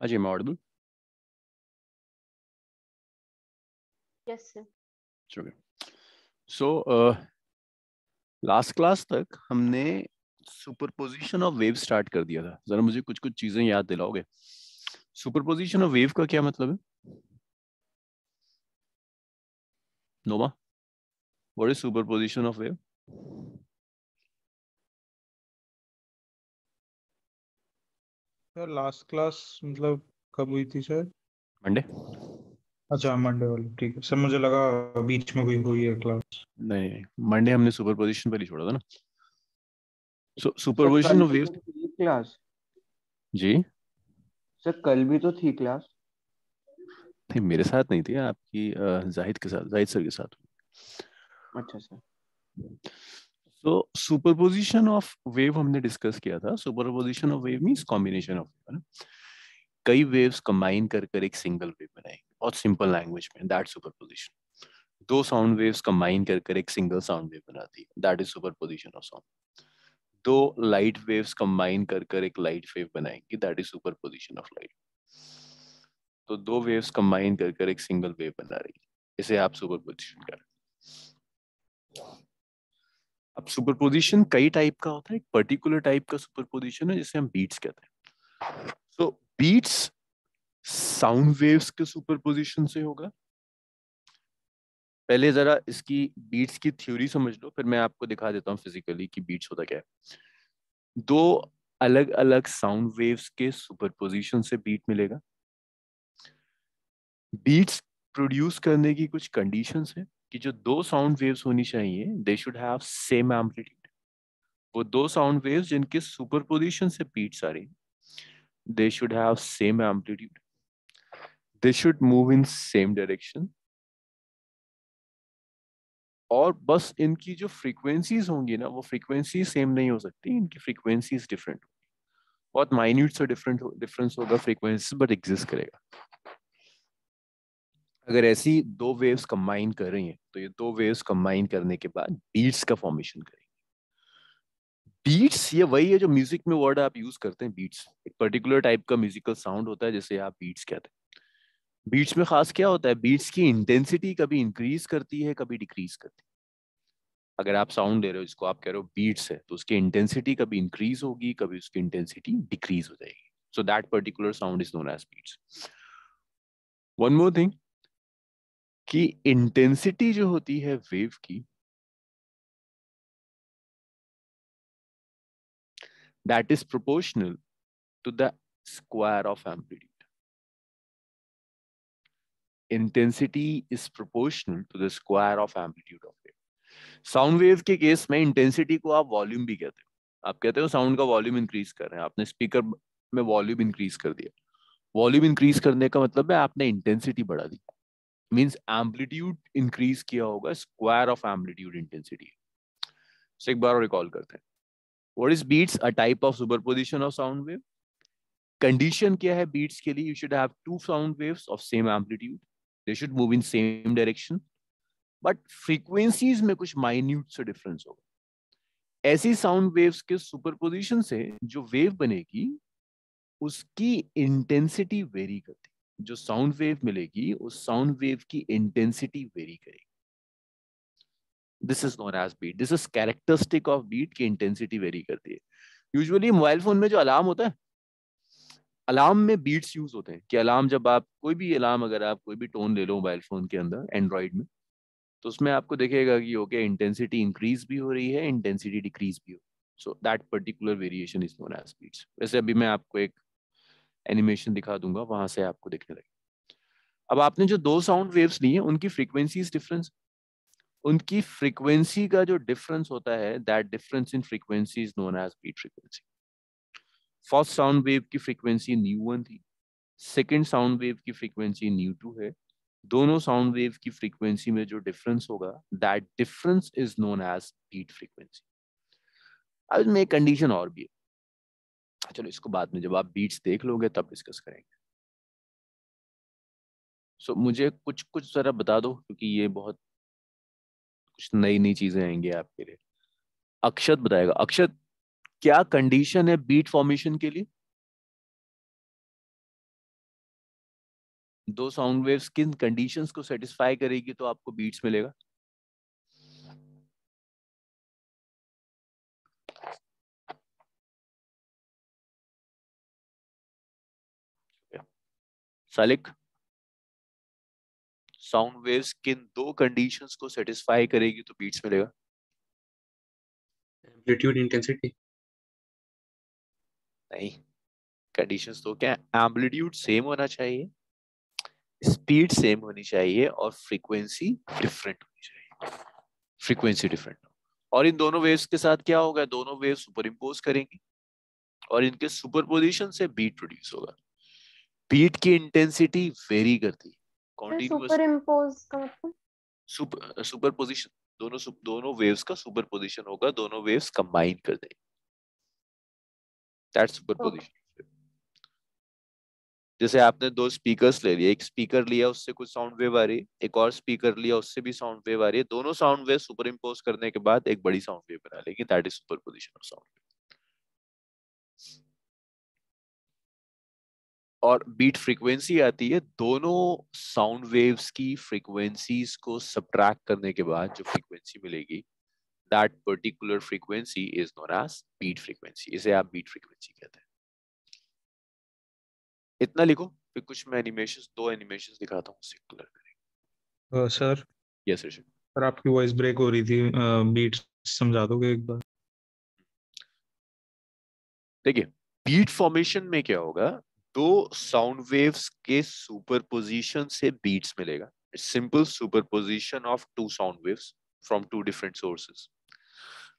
अजय, मैं Audible? Yes sir. चलिए। So last class तक हमने सुपरपोजिशन ऑफ वेव स्टार्ट कर दिया था। जरा मुझे कुछ कुछ चीजें याद दिलाओगे? सुपरपोजिशन ऑफ वेव का क्या मतलब है? Noma, what is superposition of wave? Sir last class मतलब कब हुई थी सर? मंडे? अच्छा, मंडे वाली, ठीक है सर। मुझे लगा बीच में कोई हुई है क्लास। नहीं, मंडे हमने सुपरपोजिशन पर ही छोड़ा था ना। सो सर सुपरपोजिशन कल ऑफ भी वेव। तो थी क्लास। जी सर कल भी तो थी क्लास। नहीं, मेरे साथ नहीं थी, आपकी जाहिद के साथ, जाहिद सर के साथ। अच्छा sir. So superposition of wave हमने डिस्कस किया था। Superposition of wave means combination of wave, है ना। कई वेव्स कंबाइन कर कर एक सिंगल वेव बनाएंगे, बहुत सिंपल लैंग्वेज में, दैट सुपरपोजिशन। दो साउंड वेव्स कंबाइन कर कर एक सिंगल साउंड वेव बनाती है, that is superposition of sound. दो लाइट वेव्स कंबाइन कर कर एक लाइट वेव बनाएंगी, that is superposition of light. तो दो वेव्स कंबाइन कर कर एक सिंगल वेव बना रही है, इसे आप सुपरपोजिशन कर। अब सुपरपोजिशन कई टाइप का होता है। एक पर्टिकुलर टाइप का सुपरपोजिशन है जिसे हम बीट्स कहते हैं। सो बीट्स साउंड वेव्स के सुपरपोजिशन से होगा। पहले जरा इसकी बीट्स की थ्योरी समझ लो, फिर मैं आपको दिखा देता हूँ फिजिकली कि बीट्स होता क्या है। दो अलग अलग साउंड वेव्स के सुपरपोजिशन से बीट मिलेगा। बीट्स प्रोड्यूस करने की कुछ कंडीशंस है कि जो दो साउंड वेव्स होनी चाहिए, they should have same amplitude. वो दो साउंड वेव्स जिनके सुपरपोजिशन से बीट्स आ रही, they should have same amplitude, they should move in same direction, और बस इनकी जो फ्रीक्वेंसीज होंगी ना, वो फ्रीक्वेंसी सेम नहीं हो सकती, इनकी फ्रीक्वेंसीज डिफरेंट। बहुत माइन्यूट सा डिफरेंस होगा फ्रीक्वेंसी, बट एग्जिस्ट करेगा। अगर ऐसी दो वेव्स कंबाइन कर रही हैं तो ये दो वेव्स कंबाइन करने के बाद बीट्स का फॉर्मेशन करेंगे। बीट्स ये वही है जो म्यूजिक में वर्ड आप यूज करते हैं, बीट्स। एक पर्टिकुलर टाइप का म्यूजिकल साउंड होता है जिसे आप बीट्स कहते हैं। बीट्स में खास क्या होता है? बीट्स की इंटेंसिटी कभी इंक्रीज करती है, कभी डिक्रीज करती है। अगर आप साउंड ले रहे हो जिसको आप कह रहे हो बीट्स है, तो उसकी इंटेंसिटी कभी इंक्रीज होगी, कभी उसकी इंटेंसिटी डिक्रीज हो जाएगी। So that particular sound is known as beats. One more thing, कि इंटेंसिटी जो होती है वेव की, that is proportional to the square of amplitude. Intensity is proportional to the square of amplitude of wave. Sound wave के case में intensity को आप volume भी कहते हो। आप कहते हो साउंड का वॉल्यूम इंक्रीज कर रहे हैं, आपने स्पीकर में वॉल्यूम इंक्रीज कर दिया। वॉल्यूम इंक्रीज करने का मतलब है आपने इंटेंसिटी बढ़ा दी, मींस एम्पलीट्यूड इंक्रीज किया होगा, square of amplitude intensity. So एक बार और रिकॉल करते हैं। What is beats? A type of superposition of sound wave. Condition क्या है बीट्स के लिए? You should have two sound waves of same amplitude, they should move in same direction, but frequencies में कुछ माइन्यूट से difference होगा। ऐसी sound waves के सुपरपोजिशन से जो वेव बनेगी उसकी इंटेंसिटी वेरी करती है। जो साउंड वेव मिलेगी उस साउंड वेव की इंटेंसिटी वेरी करेगी। This is known as beat. This is characteristic of beat की इंटेंसिटी वेरी करती है। यूजुअली मोबाइल फोन में जो अलार्म होता है, अलार्म में बीट्स यूज होते हैं। कि अलार्म जब आप कोई भी अलार्म, अगर आप कोई भी टोन ले लो मोबाइल फोन के अंदर एंड्रॉइड में, तो उसमें आपको देखेगा कि ओके इंटेंसिटी इंक्रीज भी हो रही है, इंटेंसिटी डिक्रीज भी हो। So that particular variation is known as beats. वैसे अभी मैं आपको एक एनिमेशन दिखा दूंगा, वहां से आपको दिखने लगे। अब आपने जो दो साउंड वेव्स ली हैं उनकी फ्रीक्वेंसीज डिफरेंस, उनकी फ्रीक्वेंसी का जो डिफरेंस होता है, that difference in frequency is known as beat frequency. First sound wave की फ्रीक्वेंसी न्यू 1 थी, सेकेंड साउंड वेव की फ्रीक्वेंसी न्यू 2 है। दोनों साउंड वेव की फ्रीक्वेंसी में जो डिफरेंस होगा, that difference is known as beat frequency. अब इसमें एक कंडीशन और भी है, चलो इसको बाद में जब आप बीट्स देख लोगे तब डिस्कस करेंगे। सो मुझे कुछ कुछ जरा बता दो, क्योंकि ये बहुत कुछ नई नई चीजें आएंगी आपके लिए। अक्षत बताएगा। अक्षत, क्या कंडीशन है बीट फॉर्मेशन के लिए? दो साउंड वेव्स किन कंडीशंस को सेटिस्फाई करेगी तो आपको बीट्स मिलेगा? सालिक, साउंड वेव्स किन दो कंडीशंस को सेटिस्फाई करेगी तो बीट्स मिलेगा? Amplitude intensity. नहीं, कंडीशंस तो क्या, एम्पलीट्यूड सेम होना चाहिए, स्पीड सेम होनी चाहिए और फ्रीक्वेंसी डिफरेंट होनी चाहिए। फ्रीक्वेंसी डिफरेंट, और इन दोनों वेव्स के साथ क्या होगा, दोनों वेव्स सुपर इम्पोज करेंगी और इनके सुपरपोजिशन से बीट प्रोड्यूस होगा। बीट की इंटेंसिटी वेरी करती है कॉन्टिन्यूअस। सुपर इम्पोज का मतलब? सुपरपोजिशन, दोनों वेव्स का सुपरपोजिशन होगा, दोनों वेव्स कंबाइन कर देंगे, दैट्स सुपरपोजिशन। जैसे आपने दो स्पीकर्स ले लिए, एक स्पीकर लिया उससे कुछ साउंड वेव आ रही है, एक और स्पीकर लिया उससे भी साउंड वेव आ रही है, दोनों साउंड वेव सुपर इम्पोज करने के बाद एक बड़ी साउंड वेव बना लेंगे, that is superposition of sound wave. और बीट फ्रीक्वेंसी आती है दोनों साउंड वेव्स की फ्रीक्वेंसीज को सब्ट्रैक्ट करने के बाद जो फ्रीक्वेंसी मिलेगी, that particular frequency is known as beat frequency. इसे आप बीट फ्रीक्वेंसी कहते हैं। इतना लिखो, फिर कुछ मैं एनिमेशंस, दो एनिमेशंस दिखाता हूँ, उससे क्लियर करेंगे। Sir yes Rishabh. सर आपकी वॉइस ब्रेक हो रही थी, बीट समझा दोगे एक बार? देखिए, बीट फॉर्मेशन में क्या होगा, दो साउंड वेव्स के सुपरपोजिशन से बीट्स मिलेगा। Simple superposition of two sound waves from two different sources.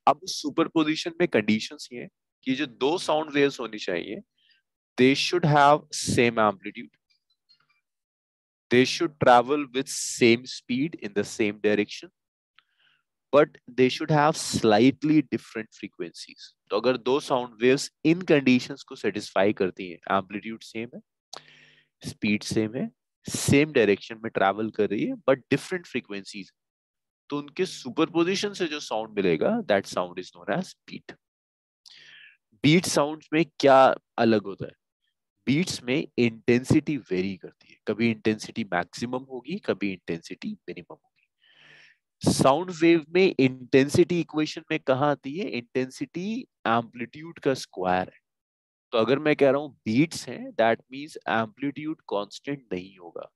अब सुपरपोजिशन में कंडीशंस ये है कि जो दो साउंड वेव्स होनी चाहिए, they should have same amplitude, they should travel with same speed in the same direction, but they should have slightly different frequencies। तो अगर दो साउंड वेव्स इन कंडीशंस को सेटिस्फाई करती हैं, एम्पलीट्यूड सेम है, speed same है, same direction में travel कर रही है, बट डिफरेंट फ्रीक्वेंसीज, तो उनके सुपरपोजिशन से जो साउंड मिलेगा, that sound is known as beat. Beat sound में क्या अलग होता है, बीट्स में इंटेंसिटी वेरी करती है, कभी इंटेंसिटी मैक्सिमम होगी, कभी इंटेंसिटी मिनिमम होगी। साउंड वेव में इंटेंसिटी इक्वेशन में कहाँ आती है, इंटेंसिटी एम्पलीट्यूड का स्क्वायर है। तो अगर मैं कह रहा हूं बीट्स हैं, दैट मींस एम्पलीट्यूड कांस्टेंट नहीं होगा,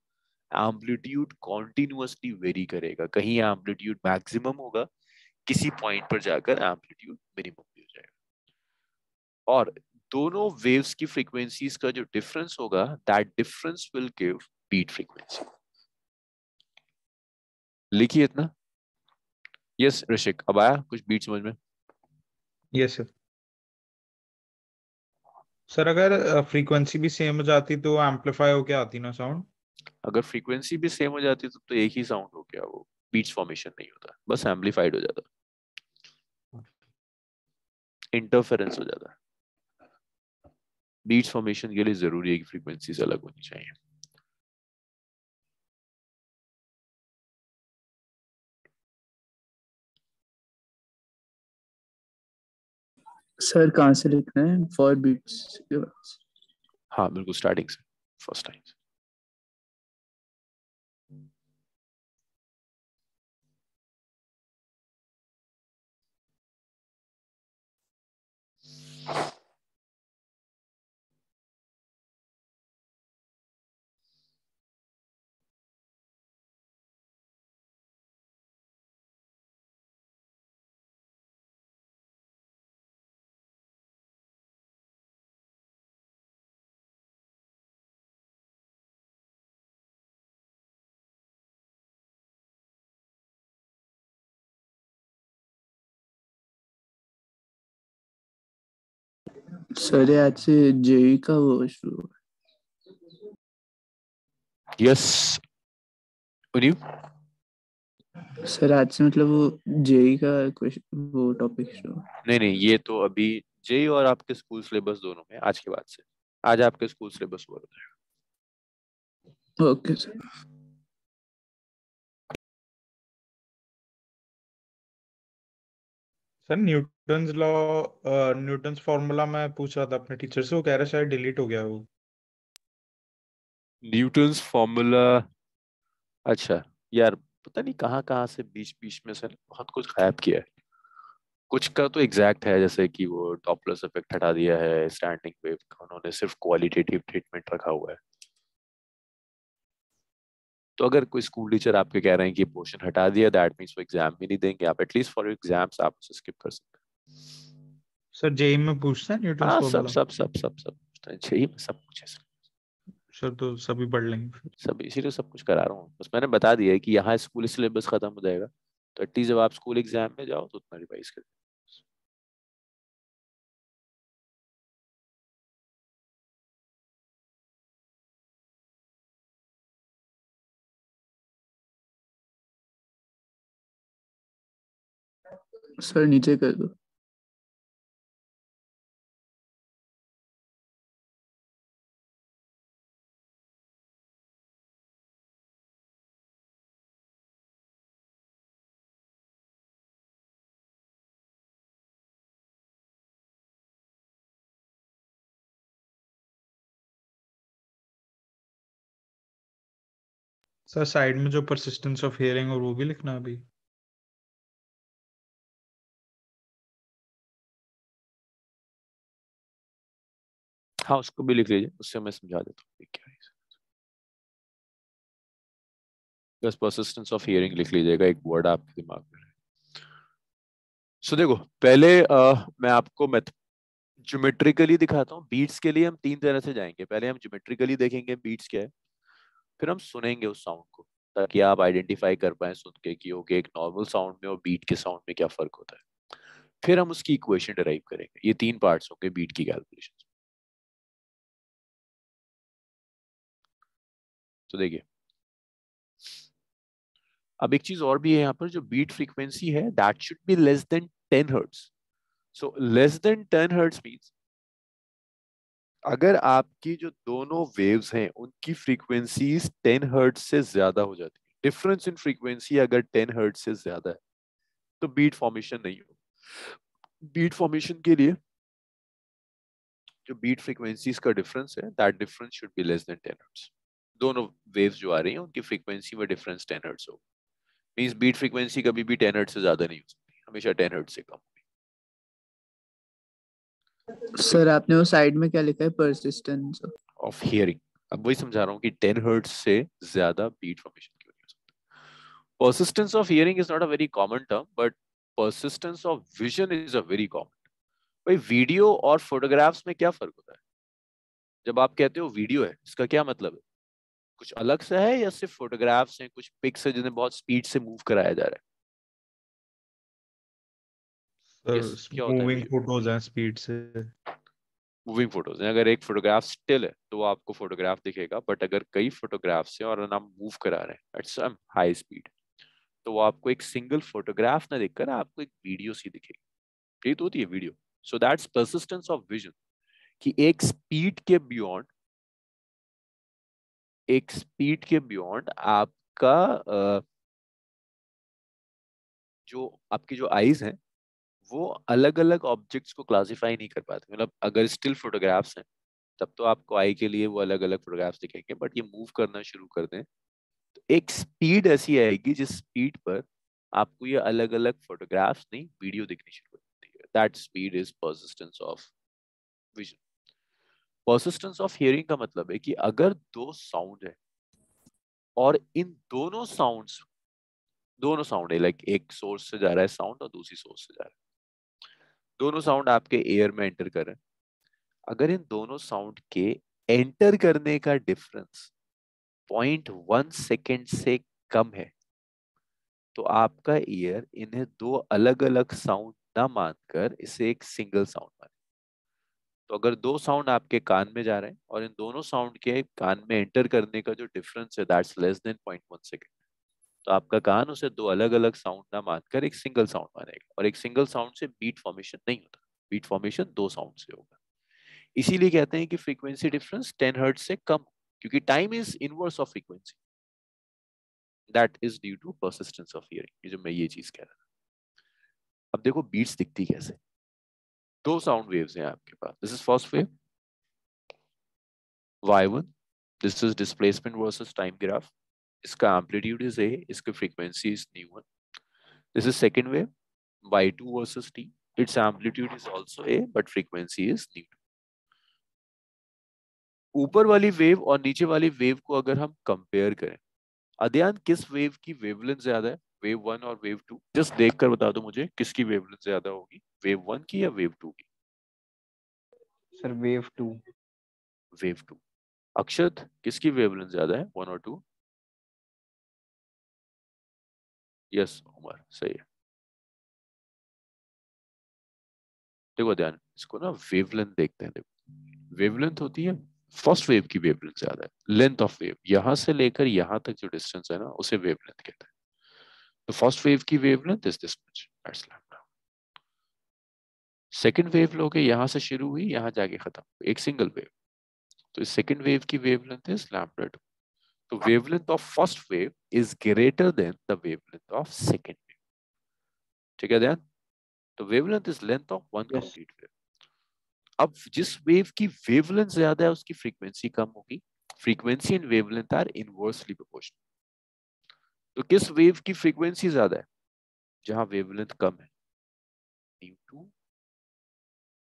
एम्पलीट्यूड कॉन्टिन्यूअसली वेरी करेगा, कहीं एम्पलीट्यूड मैक्सिमम होगा, किसी पॉइंट पर जाकर एम्पलीट्यूड मिनिमम भी हो जाएगा। और दोनों वेव्स की फ्रीक्वेंसीज का जो डिफरेंस होगा, that difference will give beat frequency. लिखिए इतना। यस ऋषिक, अब आया कुछ बीट समझ में? Yes sir. सर अगर फ्रीक्वेंसी भी सेम हो जाती तो एम्पलीफाई होके आती ना साउंड? अगर फ्रीक्वेंसी भी सेम हो जाती तो एक ही साउंड हो गया, वो बीट्स फॉर्मेशन नहीं होता, बस एम्पलीफाइड हो जाता, इंटरफेरेंस हो जाता। बीट्स फॉर्मेशन के लिए जरूरी है कि फ्रीक्वेंसीज अलग होनी चाहिए। सर कहाँ से लिखना है फॉर बीट्स? हाँ बिल्कुल, स्टार्टिंग से, फर्स्ट टाइम से। सर ये आज से जेई का वो शुरू हुआ। यस उन्हीं। सर आज से मतलब वो जेई का क्वेश्चन वो टॉपिक शुरू हुआ। नहीं, ये तो अभी जेई और आपके स्कूल सिलेबस दोनों में आज के बाद से, आज आपके स्कूल सिलेबस हुआ बताएगा। Okay sir. Sir Newton's law, Newton's formula मैं पूछ रहा था अपने टीचर से, वो कह रहे शायद डिलीट हो गया वो। Newton's formula. अच्छा यार, पता नहीं कहाँ कहाँ से बीच बीच में से बहुत कुछ गायब किया है। कुछ का तो एग्जैक्ट है, जैसे कि वो डॉपलर इफेक्ट हटा दिया है, स्टैंडिंग वेव का उन्होंने सिर्फ क्वालिटेटिव ट्रीटमेंट रखा हुआ है। तो अगर कोई स्कूल टीचर आपके कह रहे हैं कि पोर्शन हटा दिया, दैट मीन्स वो एग्जाम भी नहीं देंगे, आप एटलीस्ट फॉर एग्जाम्स आप उसे स्किप कर सकते सर जेई में पूछता है हैं। न्यूटन हाँ, सब फॉर्मूला? सब सब सब सब चाहिए, सब कुछ है सर। सर तो सभी पढ़ लेंगे फिर। सब इसीलिए सब कुछ करा रहा हूँ, बस मैंने बता दिया है कि यहाँ स्कूल सिलेबस खत्म हो जाएगा, तो एटलीस्ट जब आप स्कूल एग्जाम में जाओ तो उतना रिवाइज कर। सर नीचे कर दो। सर साइड में जो परसिस्टेंस ऑफ हियरिंग और वो भी लिखना अभी। हाँ, उसको भी लिख लीजिए, उससे मैं समझा देता हूँ क्या है। बस परसिस्टेंस ऑफ हियरिंग लिख लीजिएगा, एक वर्ड आपके दिमाग में रहे। सो देखो, पहले मैं आपको ज्योमेट्रिकली दिखाता हूँ। बीट्स के लिए हम तीन तरह से जाएंगे। पहले हम ज्योमेट्रिकली देखेंगे बीट्स क्या है, फिर हम सुनेंगे उस साउंड को, ताकि आप आइडेंटिफाई कर पाए सुन के कि ओके, एक नॉर्मल साउंड में और बीट के साउंड में क्या फर्क होता है। फिर हम उसकी इक्वेशन डिराइव करेंगे। ये तीन पार्ट्स होंगे बीट की कैलकुलेशन। तो देखिए, अब एक चीज और भी है यहाँ पर, जो बीट फ्रीक्वेंसी है that should be less than 10 hertz. So less than 10 hertz means अगर आपकी जो दोनों वेव्स हैं उनकी फ्रीक्वेंसीज 10 हर्ट्ज से ज्यादा हो जाती है, डिफरेंस इन फ्रीक्वेंसी अगर 10 हर्ट्ज से ज्यादा है, तो बीट फॉर्मेशन नहीं हो। बीट फॉर्मेशन के लिए जो बीट फ्रीक्वेंसीज का डिफरेंस है, that difference should be less than 10 hertz. दोनों वेव्स जो आ रही हैं उनकी फ्रीक्वेंसी में डिफरेंस 10 हर्ट्ज हो, मींस बीट फ्रीक्वेंसी कभी भी 10 हर्ट्ज से ज्यादा नहीं हो सकती, हमेशा 10 हर्ट्ज से कम। सर आपने वो साइड में क्या लिखा है, परसिस्टेंस? Of hearing. अब वही समझा रहा हूँ कि 10 हर्ट्ज से ज्यादा बीट फॉर्मेशन क्यों नहीं हो सकता। Persistence of hearing is not a very common term, but persistence of vision is a very common। भाई, वीडियो और फोटोग्राफ्स में क्या फर्क होता है? जब आप कहते हो वीडियो है, इसका क्या मतलब है? कुछ अलग सा है या सिर्फ फोटोग्राफ्स हैं, कुछ पिक्स है जिन्हें बहुत स्पीड से मूव कराया जा रहा है? सर यस, क्या होता है मूविंग वीडियो? फोटोज हैं स्पीड से। मूविंग फोटोज हैं। अगर एक फोटोग्राफ स्टिल है तो वो आपको फोटोग्राफ दिखेगा, बट अगर कई फोटोग्राफ्स हैं और हम मूव करा रहे हैं एट सम हाई स्पीड, तो वो आपको एक सिंगल फोटोग्राफ ना दिखकर आपको एक वीडियो सी दिखेगी। ये तो होती है video. So that's persistence of vision, कि एक स्पीड के बियॉन्ड आपका जो आपकी जो आईज हैं वो अलग अलग ऑब्जेक्ट्स को क्लासिफाई नहीं कर पाते। मतलब अगर स्टिल फोटोग्राफ्स हैं तब तो आपको आई के लिए वो अलग अलग फोटोग्राफ्स दिखेंगे, बट ये मूव करना शुरू कर दें तो एक स्पीड ऐसी आएगी जिस स्पीड पर आपको ये अलग अलग फोटोग्राफ्स नहीं, वीडियो दिखनी शुरू होती है। That speed is persistence of vision. Persistence of hearing का मतलब है कि अगर दो साउंड है और इन दोनों साउंड है, लाइक एक सोर्स से जा रहा है साउंड और दूसरी सोर्स से जा रहा है, दोनों साउंड आपके एयर में एंटर कर रहे हैं। अगर इन दोनों साउंड के एंटर करने का डिफरेंस 0.1 सेकेंड से कम है, तो आपका ईयर इन्हें दो अलग अलग साउंड ना मानकर इसे एक सिंगल साउंड माने। तो अगर दो साउंड आपके कान में जा रहे हैं और इन दोनों साउंड के कान में एंटर करने का जो डिफरेंस है दैट्स लेस देन 0.1 सेकेंड, तो आपका कान उसे दो अलग अलग साउंड ना मानकर एक सिंगल साउंड मानेगा। और एक सिंगल साउंड से बीट फॉर्मेशन नहीं होता, बीट फॉर्मेशन दो साउंड से होगा। इसीलिए कहते हैं कि फ्रीक्वेंसी डिफरेंस 10 हर्ट्ज से कम, क्योंकि time is inverse of frequency. That is due to persistence of hearing. ये जो मैं ये चीज कह रहा था। अब देखो बीट्स दिखती कैसे। दो साउंड वेव्स हैं आपके पास। This is first wave y1, this is displacement versus time graph. इसका एम्पलीट्यूड इज ए, इसकी frequency is nu. This is second wave y2 versus t. Its amplitude is also a, but frequency is nu. ऊपर वाली wave और नीचे वाली wave को अगर हम कंपेयर करें, अध्ययन किस वेव की वेवलेंथ ज्यादा है, वेव 1 और वेव 2? जस्ट देखकर बता दो मुझे किसकी वेवलेंथ ज्यादा होगी, वेव 1 की या वेव 2 की? Sir wave 2. वेव 2. अक्षत, किसकी वेवलेंथ ज्यादा है, 1 और 2? यस उमर, सही है. देखो ध्यान, इसको ना वेवलेंथ देखते हैं. देखो वेवलेंथ होती है, फर्स्ट वेव की वेवलेंथ ज्यादा है. लेंथ ऑफ वेव, यहां से लेकर यहां तक जो डिस्टेंस है ना, उसे वेवलेंथ कहते हैं. तो फर्स्ट वेव की wavelength is this much, that's lambda. Second wave लोगे, यहां से शुरू हुई यहां जाके खत्म, एक सिंगल वेव. तो इस सेकंड वेव की वेवलेंथ इज लैम्डा 2. तो wavelength of first wave is greater than the wavelength of second wave. ठीक है ध्यान. तो wavelength is length of one Yes. Complete wave. अब जिस वेव की वेवलेंथ ज्यादा है उसकी फ्रीक्वेंसी कम होगी. Frequency and wavelength are inversely proportional. तो किस वेव की फ्रीक्वेंसी ज्यादा है? जहां वेवलेंथ कम है. u2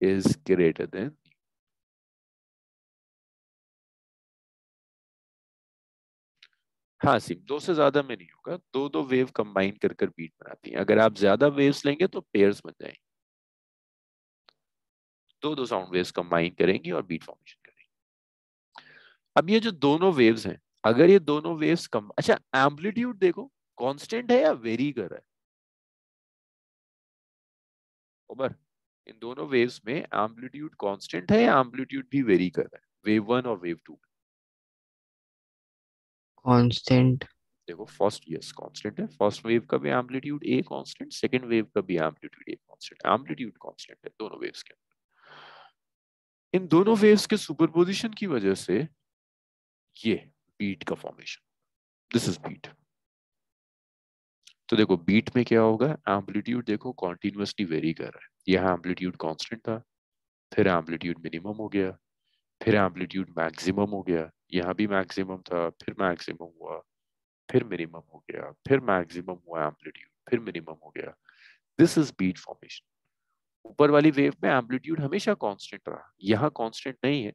is greater than. हाँ सिम, दो से ज्यादा में नहीं होगा. दो दो वेव कंबाइन कर कर बीट बनाती हैं. अगर आप ज्यादा वेव्स लेंगे तो पेयर्स बन जाएंगे. दो दो साउंड वेव्स कंबाइन करेंगी और बीट फॉर्मेशन करेंगी. अब ये जो दोनों वेव्स हैं, अगर ये दोनों वेव्स कम, अच्छा एम्पलीट्यूड देखो कांस्टेंट है या वेरी कर रहा है? उमर, इन दोनों वेव्स में एम्पलीट्यूड कांस्टेंट है या एम्पलीट्यूड भी वेरी कर रहा है, वेव 1 और वेव 2? कांस्टेंट. देखो फर्स्ट, यस कांस्टेंट है. फर्स्ट वेव का भी amplitude a constant, second wave का भी amplitude a constant. Amplitude constant है दोनों वेव्स के. इन दोनों वेव्स के सुपरपोजिशन की वजह से ये बीट का फॉर्मेशन, दिस इज बीट. तो देखो बीट में क्या होगा, एम्पलीट्यूड देखो कॉन्टिन्यूसली वेरी कर रहा है. यहाँ एम्पलीट्यूड कांस्टेंट था, फिर एम्पलीट्यूड मिनिमम हो गया, फिर एम्पलीट्यूड मैक्सिमम हो गया. यहाँ भी मैक्सिमम था, फिर मैक्सिमम हुआ, फिर मिनिमम हो गया, फिर मैक्सिमम हुआ एम्पलीट्यूड, फिर मिनिमम हो गया. This is beat formation. ऊपर वाली वेव में एम्पलीट्यूड हमेशा कांस्टेंट रहा, यहाँ कांस्टेंट नहीं है.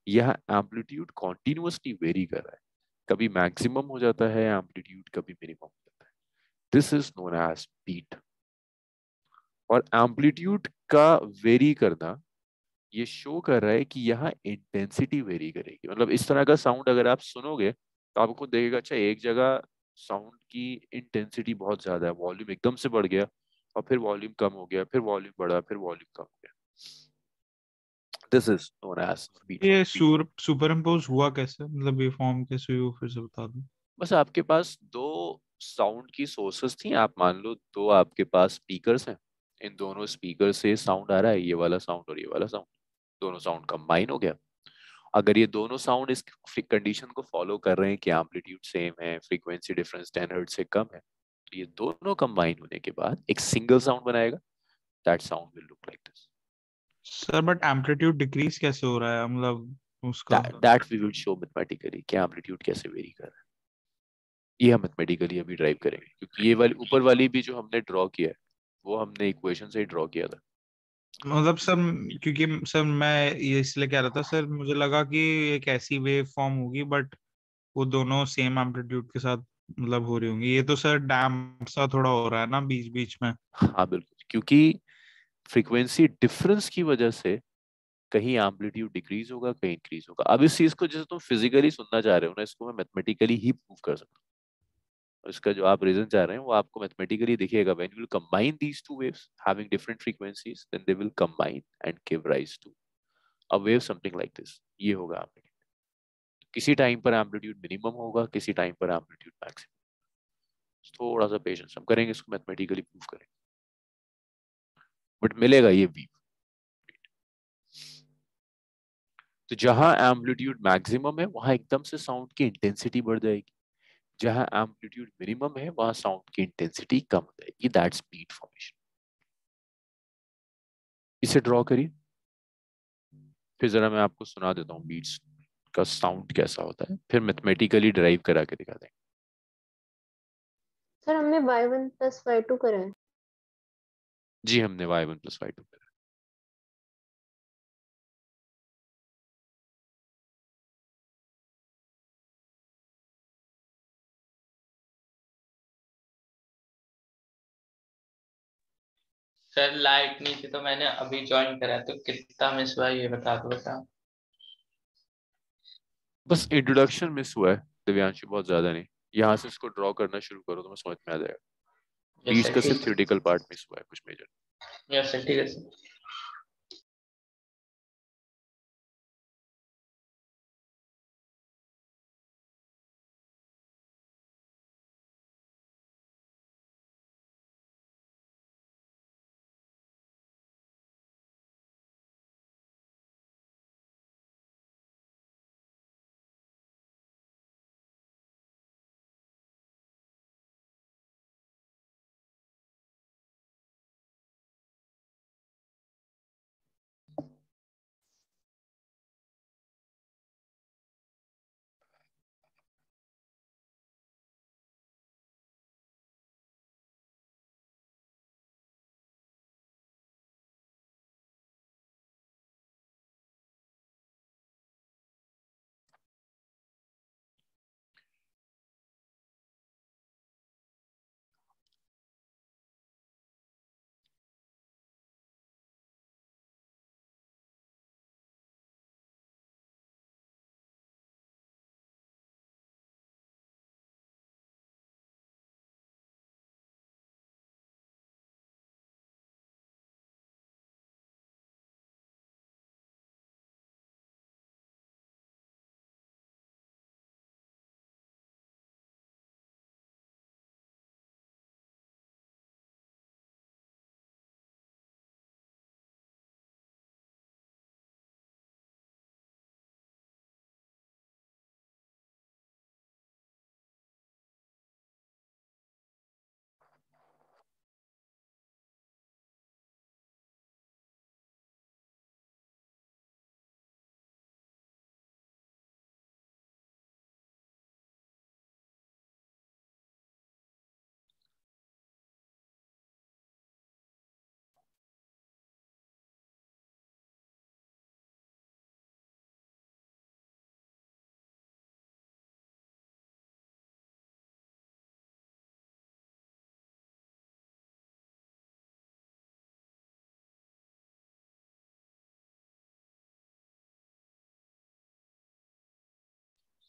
यहाँ एम्पलीट्यूड कॉन्टिन्यूसली वेरी कर रहा है. कभी मैक्सिमम हो जाता है एम्पलीट्यूड, कभी मिनिमम हो जाता है. This is known as beat. और एम्पलीट्यूड का वेरी करना ये शो कर रहा है कि यहाँ इंटेंसिटी वेरी करेगी. मतलब इस तरह का साउंड अगर आप सुनोगे तो आपको देखेगा, अच्छा एक जगह साउंड की इंटेंसिटी बहुत ज्यादा है, वॉल्यूम एकदम से बढ़ गया, और फिर वॉल्यूम कम हो गया, फिर वॉल्यूम बढ़ा, फिर वॉल्यूम कम हो गया. This is known as beat. ये सुपर इम्पोज हुआ कैसे, मतलब ये फॉर्म कैसे हुई, वो फिर से बता दो. बस आपके पास दो साउंड की सोर्सेस थी. आप मान लो दो आपके पास स्पीकर्स हैं. इन दोनों स्पीकर से साउंड आ रहा है, ये वाला साउंड और ये वाला साउंड. दोनों साउंड कंबाइन हो गया. अगर ये दोनों साउंड इस कंडीशन को फॉलो कर रहे हैं कि एम्पलीट्यूड सेम है, फ्रीक्वेंसी डिफरेंस 10 हर्ट्ज से कम है, तो ये दोनों कंबाइन होने के बाद एक सिंगल साउंड बनाएगा. That sound will look like this. Sir but amplitude decrease कैसे हो रहा है, मतलब उसका. That we will show mathematically कि एम्पलीट्यूड कैसे वेरी कर रहा है. ये हम मैथमेटिकली अभी ड्राइव करेंगे, क्योंकि ये वाली ऊपर वाली भी जो हमने ड्रॉ किया है वो हमने इक्वेशन से ही ड्रॉ किया था. मतलब सर, क्योंकि सर मैं ये इसलिए कह रहा था सर, मुझे लगा कि एक ऐसी वेव फॉर्म होगी बट वो दोनों सेम एम्पलीट्यूड के साथ मतलब हो रही होंगी. ये तो सर डैम्प सा थोड़ा हो रहा है ना बीच बीच में. हाँ बिल्कुल, क्योंकि फ्रीक्वेंसी डिफरेंस की वजह से कहीं एम्पलीट्यूड डिक्रीज होगा, कहीं इंक्रीज होगा. अब इस चीज को जैसे तुम फिजिकली सुनना चाह रहे हो ना, इसको मैं मैथमेटिकली ही प्रूव कर सकता हूँ. इसका जो आप रीजन चाह रहे हैं वो आपको मैथमेटिकली दिखेगा. When you will combine these two waves having different frequencies, then they will combine and give rise to a wave something like this. ये होगा एम्पलीट्यूड. किसी टाइम पर एम्पलीट्यूड मिनिमम होगा, किसी टाइम पर एम्पलीट्यूड मैक्सिमम. थोड़ा सा पेशेंस, हम करेंगे इसको मैथमेटिकली प्रूव करेंगे, बट मिलेगा ये वी. तो जहां एम्पलीट्यूड मैक्सिमम है वहां एकदम से साउंड की इंटेंसिटी बढ़ जाएगी. जहां एम्पलीट्यूड मिनिमम है वहां साउंड की इंटेंसिटी कम हो जाएगी. That's beat formation. इसे ड्रॉ करिए, फिर जरा मैं आपको सुना देता हूँ बीट्स. का साउंड कैसा होता है, फिर मैथमेटिकली ड्राइव करा के दिखा देंगे। सर हमने y1 + y2 करा है। जी हमने y1 + y2 करा। सर लाइट नहीं थी तो मैंने अभी ज्वाइन करा है, तो कितना मिस हुआ ये बता दो बेटा। बस इंट्रोडक्शन मिस हुआ है दिव्यांशु, बहुत ज्यादा नहीं। यहाँ से इसको ड्रॉ करना शुरू करो तो मैं समझ में आ जाएगा। यस बीच सर का ठीक सिर्फ थ्योरेटिकल पार्ट मिस हुआ है, कुछ मेजर। यस सर ठीक है सर।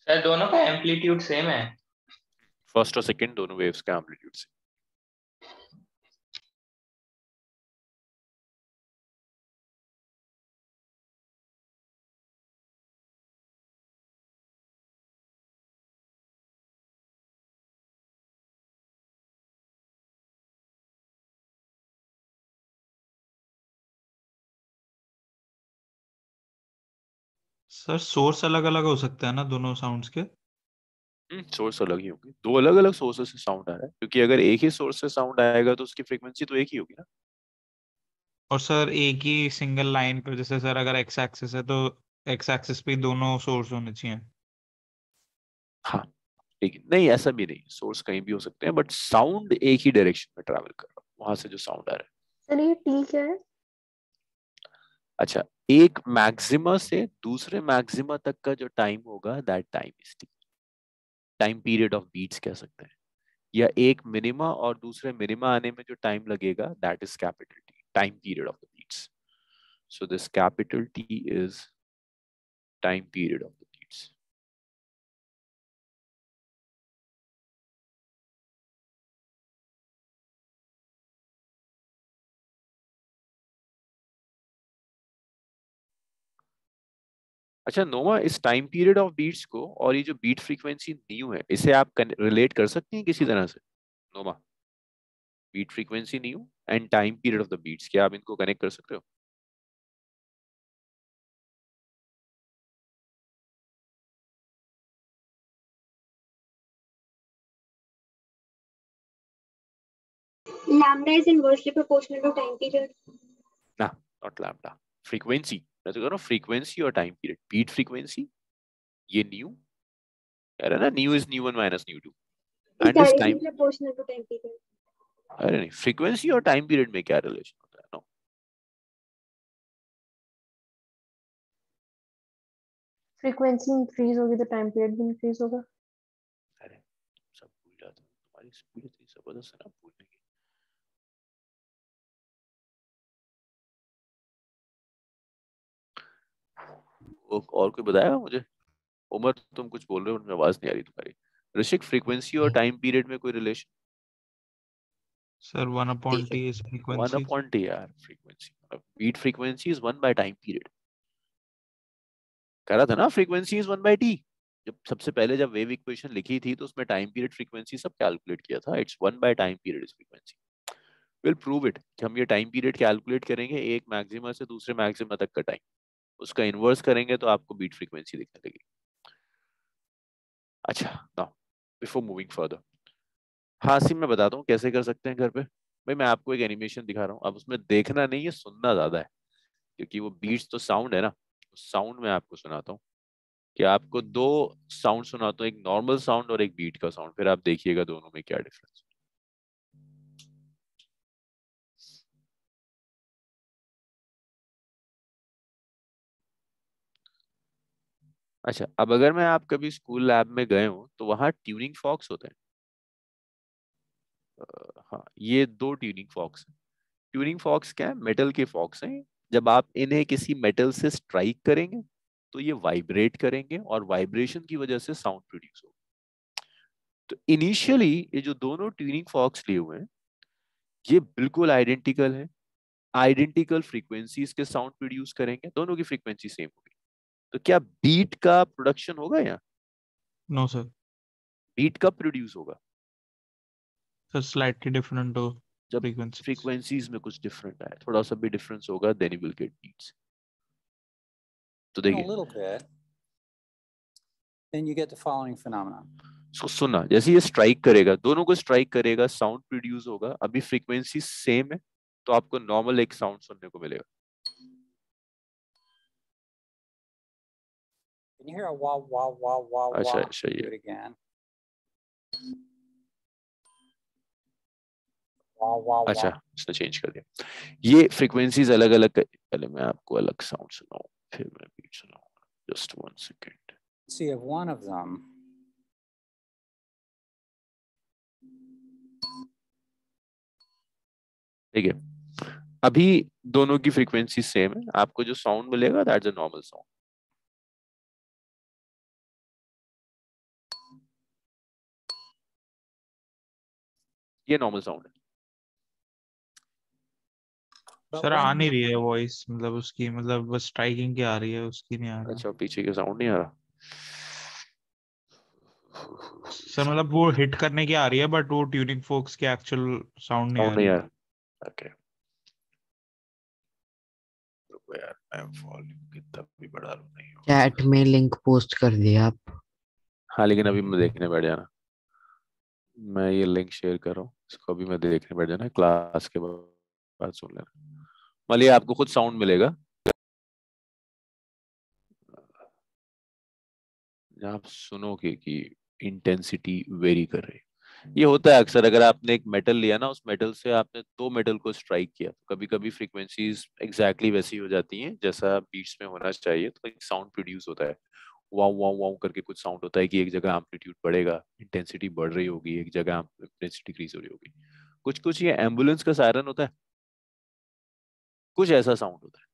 सर दोनों का एम्पलीट्यूड सेम है। फर्स्ट और सेकंड दोनों वेव्स का एम्पलीट्यूड से। सर सोर्स अलग अलग हो सकता है ना दोनों साउंड्स के? सोर्स अलग ही होंगे, दो अलग अलग सोर्सेस से साउंड आ रहा है, क्योंकि अगर एक ही सोर्स से साउंड आएगा तो उसकी फ्रीक्वेंसी तो एक ही होगी ना। और सर एक ही सिंगल लाइन पे, जैसे सर अगर एक्स एक्सिस है तो एक्स एक्सिस पे दोनों सोर्स होने चाहिए? हाँ ठीक है, नहीं ऐसा भी नहीं, सोर्स कहीं भी हो सकते हैं, बट साउंड एक ही डायरेक्शन में ट्रैवल कर रहा है, वहां से जो साउंड आ रहा है। सर ये t क्या है? अच्छा, एक मैक्सिमा से दूसरे मैक्सिमा तक का जो टाइम होगा that time is T, time period of beats कह सकते हैं। या एक मिनिमा और दूसरे मिनिमा आने में जो टाइम लगेगा that is capital T, time period of the beats. So this capital T is time period of the beats. अच्छा नोमा, इस टाइम पीरियड ऑफ बीट्स को और ये जो बीट फ्रीक्वेंसी न्यू है, इसे आप रिलेट कर सकते हैं किसी तरह से? Noma, beat frequency nu and time period of the beats, क्या आप इनको कनेक्ट कर सकते हो? Lambda is inversely proportional to time period. ना, नॉट लैम्डा, फ्रीक्वेंसी। मैं तो कह रहा हूँ फ्रीक्वेंसी और टाइम पीरियड, बीट फ्रीक्वेंसी ये न्यू कह रहा है ना, nu is nu one minus nu two Is and this directly time. proportional to time period. अरे नहीं, फ्रीक्वेंसी और टाइम पीरियड में क्या रिलेशन होता है? नो, फ्रीक्वेंसी इंक्रीज होगी तो टाइम पीरियड भी इंक्रीज होगा। अरे सब भूल जाते हो, तुम्हारी स्पीड इतनी जबरदस्त है ना भूलने की। और कोई बताएगा मुझे? उमर तुम कुछ बोल रहे हो, उनमें आवाज नहीं आ रही तुम्हारी। ऋषिक, फ्रीक्वेंसी और टाइम पीरियड में कोई relation? Sir 1/t is one frequency. Upon t यार, frequency beat frequency is 1 by time period. कह रहा था ना फ्रीक्वेंसी इज 1 बाय टी। जब सबसे पहले जब वेव इक्वेशन लिखी थी तो उसमें टाइम पीरियड फ्रीक्वेंसी सब कैलकुलेट किया था। It's 1 by time period is frequency. Will prove it कि हम ये टाइम पीरियड कैलकुलेट करेंगे एक मैक्सिमा से दूसरे मैक्सिमा तक का टाइम, उसका इनवर्स करेंगे तो आपको बीट फ्रीक्वेंसी दिखने लगेगी। अच्छा, now before moving further, Hasim मैं बताता हूँ कैसे कर सकते हैं घर पे। भाई मैं आपको एक एनिमेशन दिखा रहा हूँ, अब उसमें देखना नहीं है, सुनना ज्यादा है, क्योंकि वो बीट्स तो साउंड है ना। साउंड में आपको सुनाता हूँ कि आपको दो साउंड सुनाता हूँ, एक नॉर्मल साउंड और एक बीट का साउंड, फिर आप देखिएगा दोनों में क्या डिफरेंस। अच्छा, अब अगर मैं आप कभी स्कूल लैब में गए हो तो वहां ट्यूनिंग फॉक्स होते हैं। हाँ, ये दो ट्यूनिंग फॉक्स हैं। ट्यूनिंग फॉक्स क्या है? मेटल के फॉक्स हैं। जब आप इन्हें किसी मेटल से स्ट्राइक करेंगे तो ये वाइब्रेट करेंगे और वाइब्रेशन की वजह से साउंड प्रोड्यूस होगा। तो इनिशियली ये जो दोनों ट्यूनिंग फॉक्स लिए हुए हैं ये बिल्कुल आइडेंटिकल है, आइडेंटिकल फ्रीक्वेंसीज के साउंड प्रोड्यूस करेंगे, दोनों की फ्रीक्वेंसी सेम होगी। तो क्या बीट का प्रोडक्शन होगा? यहाँ No sir. बीट कब प्रोड्यूस होगा? So slightly different to जब frequencies. फ्रीक्वेंसीज में कुछ डिफरेंट आए, थोड़ा सा भी डिफरेंस होगा, then you will get beats. तो A देखिए, little bit. Then you get the following phenomenon. सुना, जैसे ये स्ट्राइक करेगा, दोनों को स्ट्राइक करेगा, साउंड प्रोड्यूस होगा। अभी फ्रीक्वेंसी सेम है तो आपको नॉर्मल एक साउंड सुनने को मिलेगा। Can you hear a wah wah wah wah अच्छा wah? अच्छा, Do ये it again. Wah wah अच्छा, wah. इसने चेंज कर दिया। ये फ्रीक्वेंसीज अलग अलग, पहले मैं आपको अलग साउंड सुनाऊं फिर मैं बीट सुनाऊंगा। Just 1 second. See if one of them. ठीक है, अभी दोनों की फ्रीक्वेंसी सेम है, आपको जो साउंड मिलेगा दैट्स अ नॉर्मल साउंड। ये नॉर्मल साउंड है। But सर आ when नहीं रही है वॉइस, मतलब उसकी, मतलब बस स्ट्राइकिंग की आ रही है, उसकी नहीं आ रही। अच्छा, पीछे के साउंड नहीं आ रहा? सर मतलब वो हिट करने की आ रही है बट वो ट्यूनिंग फोक्स के एक्चुअल साउंड नहीं आ साउंड नहीं रही आ है। रहा? ओके, रुको यार, मैं वॉल्यूम कितना भी बढ़ा लूं नहीं होगा। चैट में लिंक पोस्ट कर दिया आप। हाँ, लेकिन अभी मैं देखने बैठ जाना, मैं ये लिंक शेयर कर रहा हूँ, इसको अभी मैं देखने बैठ जाना, क्लास के बाद सुन लेना। मान लिया आपको खुद साउंड मिलेगा, जहाँ आप सुनोगे कि इंटेंसिटी वेरी कर रही है। ये होता है अक्सर, अगर आपने एक मेटल लिया ना, उस मेटल से आपने दो मेटल को स्ट्राइक किया, तो कभी कभी फ्रीक्वेंसीज एग्जैक्टली वैसी हो जाती हैं जैसा बीट्स में होना चाहिए, तो एक साउंड प्रोड्यूस होता है। वाव वाव वाव करके कुछ साउंड होता है कि एक जगह एम्पलीट्यूड बढ़ेगा, इंटेंसिटी बढ़ रही होगी, एक जगह इंटेंसिटी डिक्रीज हो रही होगी। कुछ कुछ ये एम्बुलेंस का सायरन होता है, कुछ ऐसा साउंड होता है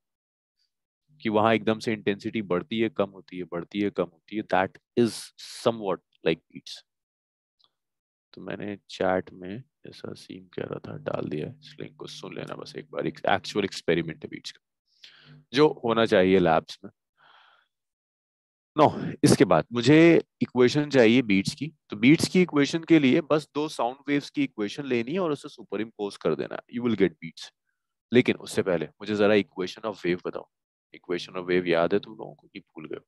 कि वहां एकदम से इंटेंसिटी बढ़ती है, कम होती है, बढ़ती है, कम होती है। That is somewhat like beats. तो मैंने चैट में, जैसा सीम कह रहा था, डाल दिया है, इस लिंक को सुन लेना बस एक बार। एक एक्चुअल एक्सपेरिमेंट है बीट्स का, जो होना चाहिए लैब्स में। नो, इसके बाद मुझे इक्वेशन चाहिए बीट्स की। तो बीट्स की इक्वेशन के लिए बस दो साउंड वेव्स की इक्वेशन लेनी है और उसे सुपर इम्पोज कर देना, यू विल गेट बीट्स। लेकिन उससे पहले मुझे जरा इक्वेशन ऑफ वेव बताओ। इक्वेशन ऑफ वेव याद है तुम लोगों को कि भूल गए?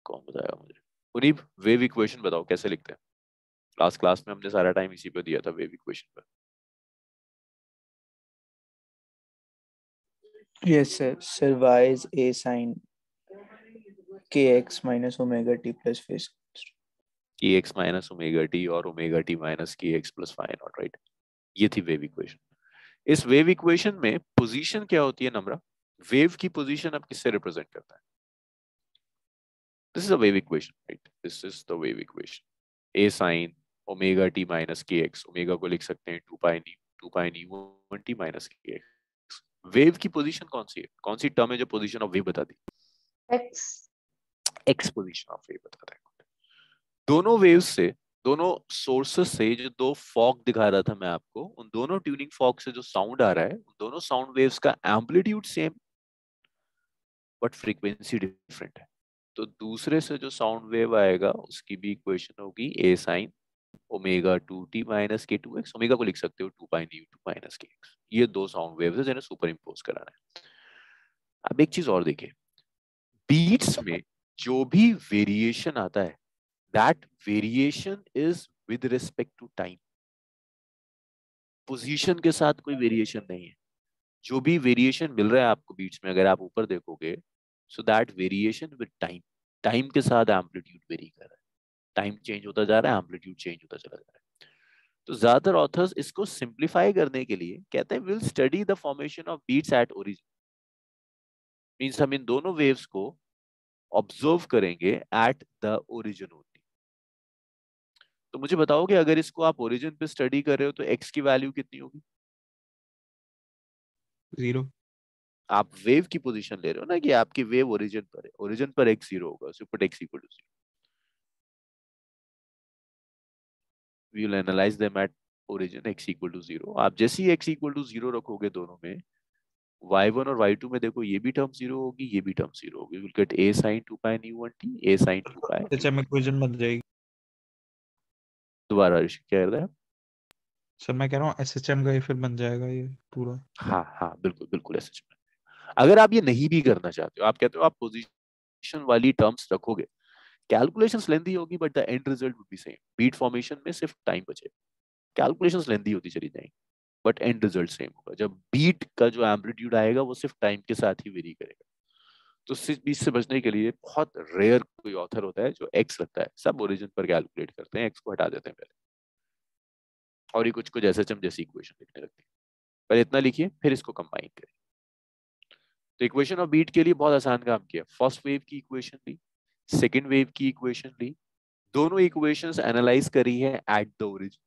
कौन बताएगा मुझे? मुनीब, वेव इक्वेशन बताओ कैसे लिखते हैं। लास्ट क्लास में हमने सारा टाइम इसी पे दिया था, वेव इक्वेशन पे। Yes, sir. Sir, y is a sine kx minus omega t plus phase constant. kx minus omega t और omega t minus kx plus phi naught, right? ये थी वेव इक्वेशन. इस wave equation में position क्या होती है नम्रा? Wave की position अब किससे रिप्रेजेंट करता है? This is a wave equation, right? This is the wave equation. a sin omega t minus kx, omega को लिख सकते हैं 2 pi nu 1 t minus kx. Wave की पोजीशन कौन सी है? कौन सी टर्म है जो पोजीशन ऑफ वेव बताती है? x पोजीशन ऑफ वेव बताता है. दोनों वेव्स से, दोनों सोर्सेस से जो दो फॉग दिखा रहा था मैं आपको, उन दोनों ट्यूनिंग फॉग से जो साउंड आ रहा है, उन दोनों साउंड वेव्स का amplitude same but frequency different है. तो दूसरे से जो साउंड वेव आएगा उसकी भी इक्वेशन होगी a sin omega 2t minus के 2x. ओमेगा को लिख सकते हो 2 pi nu 2 माइनस के x. ये दो साउंड वेव्स है जिन्हें सुपर इम्पोज कराना है. अब एक चीज और देखिए, बीट्स में जो भी वेरिएशन आता है, that variation is with respect to time. Position के साथ कोई वेरिएशन नहीं है. जो भी वेरिएशन मिल रहा है आपको बीट्स में, अगर आप ऊपर देखोगे, so that variation with time, time के साथ एम्पलीट्यूड वेरी कर रहा है. टाइम चेंज होता जा रहा है, एम्पलीट्यूड चेंज होता चला जा रहा है. तो ज्यादातर ऑथर्स इसको सिंप्लीफाई करने के लिए कहते हैं will study the formation of beats at origin. Means हम इन दोनों वेव्स को ऑब्जर्व करेंगे एट द ओरिजिन ओनली. तो मुझे बताओगे अगर इसको आप ओरिजिन पे स्टडी कर रहे हो तो एक्स की वैल्यू कितनी होगी? 0. आप वेव की पोजीशन ले रहे हो ना कि आपकी वेव ओरिजिन पर है, ओरिजिन पर x 0 होगा, so put x equal to 0. We will analyze them at origin x equal to 0. आप जैसे ही x इक्वल टू 0 रखोगे दोनों में, y1 और y2 में देखो ये भी टर्म 0 होगी, ये भी टर्म 0 होगी. Will get a sin 2 pi nu 1 t, a sin 2 pi. HM equation बन जाएगी. दोबारा ऋषि क्या कह रहा है? सर मैं कह रहा हूँ एसएचएम का ही फिर बन जाएगा ये पूरा. हाँ हाँ बिल्कुल बिल्कुल ऐसे चल. अगर आप ये नहीं भी करना चाहते हो, आप कहते हो आप पोजीशन वाली टर्म्स रखोगे, कैलकुलेशंस लेंथी होगी but the end result would be same. Beat formation में सिर्फ टाइम बचेगा, कैलकुलेशंस लेंथी होती चली जाएंगी बट एंड रिजल्ट सेम होगा. जब बीट का जो एम्पलीट्यूड आएगा वो सिर्फ टाइम के साथ ही वेरी करेगा. तो इस बीच से बचने के लिए बहुत रेयर कोई ऑथर होता है जो एक्स रखता है. सब ओरिजिन पर कैलकुलेट करते हैं, एक्स को हटा देते हैं पहले, और ये कुछ कुछ ऐसे जैसी इक्वेशन लिखने लगते हैं. पहले इतना लिखिए फिर इसको कंबाइन करिए. तो इक्वेशन ऑफ बीट के लिए बहुत आसान काम किया. फर्स्ट वेव की इक्वेशन ली, सेकेंड वेव की इक्वेशन ली, दोनों इक्वेशंस एनालाइज करी है एट द ओरिजिन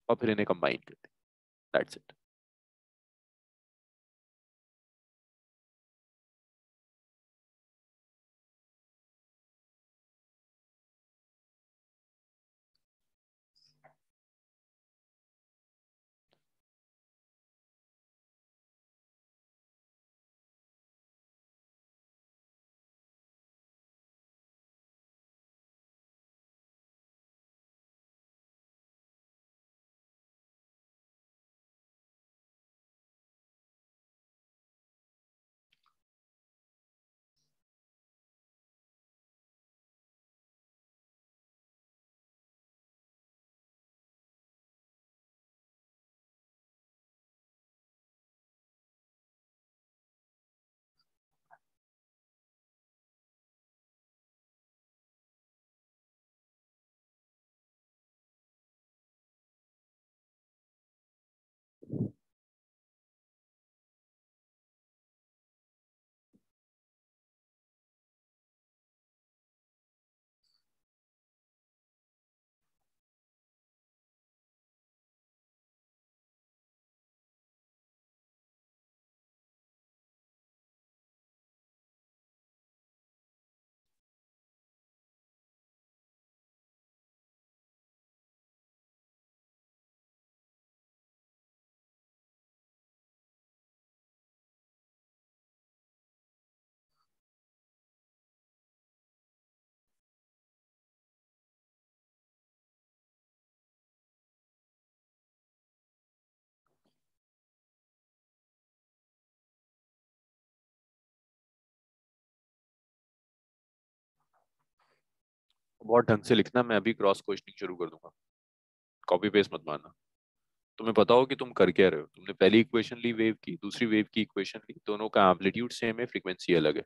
और फिर इन्हें कंबाइन कर दी. That's it. बहुत ढंग से लिखना, मैं अभी क्रॉस क्वेश्चनिंग शुरू कर दूंगा, कॉपी पेस्ट मत मारना. तुम्हें पता हो कि तुम कर क्या रहे हो. तुमने पहली इक्वेशन ली वेव की, दूसरी वेव की इक्वेशन ली, दोनों का एम्पलीट्यूड सेम है, फ्रीक्वेंसी अलग है,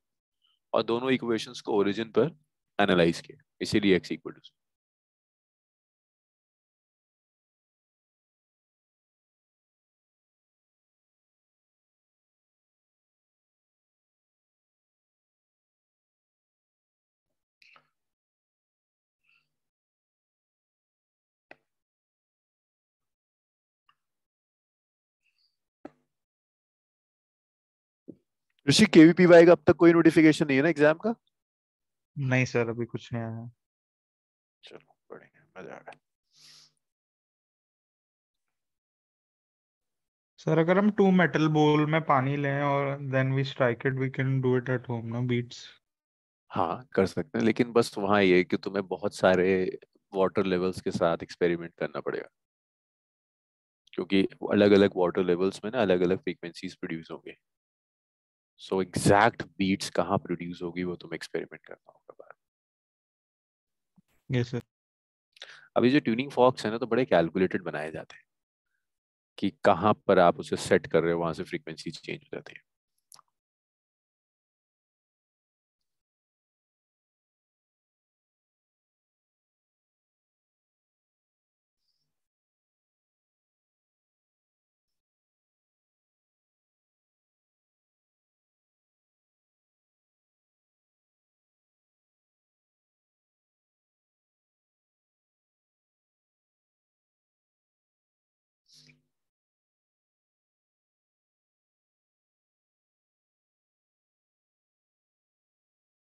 और दोनों इक्वेशंस को ओरिजिन पर एनालाइज किया, इसीलिए x equal to. Rishi KVPY का अब तक कोई नोटिफिकेशन नहीं है ना एग्जाम का? नहीं सर, अभी कुछ नहीं आया। चलो पढ़ेंगे, मजा आ गया। सर अगर हम 2 मेटल बोल में पानी लें और then we strike it, we can do it at home, no beats. हाँ कर सकते हैं, लेकिन बस वहाँ ये है कि तुम्हें बहुत सारे वाटर लेवल्स के साथ एक्सपेरिमेंट करना पड़ेगा, क्योंकि अलग अलग वाटर लेवल्स में ना अलग अलग फ्रीक्वेंसीज प्रोड्यूस होंगे। सो एग्जैक्ट बीट्स कहाँ प्रोड्यूस होगी वो तुम्हें एक्सपेरिमेंट करना होगा बाद यस सर। में। अभी जो ट्यूनिंग फॉक्स है ना, तो बड़े कैलकुलेटेड बनाए जाते हैं कि कहाँ पर आप उसे सेट कर रहे हो, वहां से फ्रीक्वेंसी चेंज हो जाती है।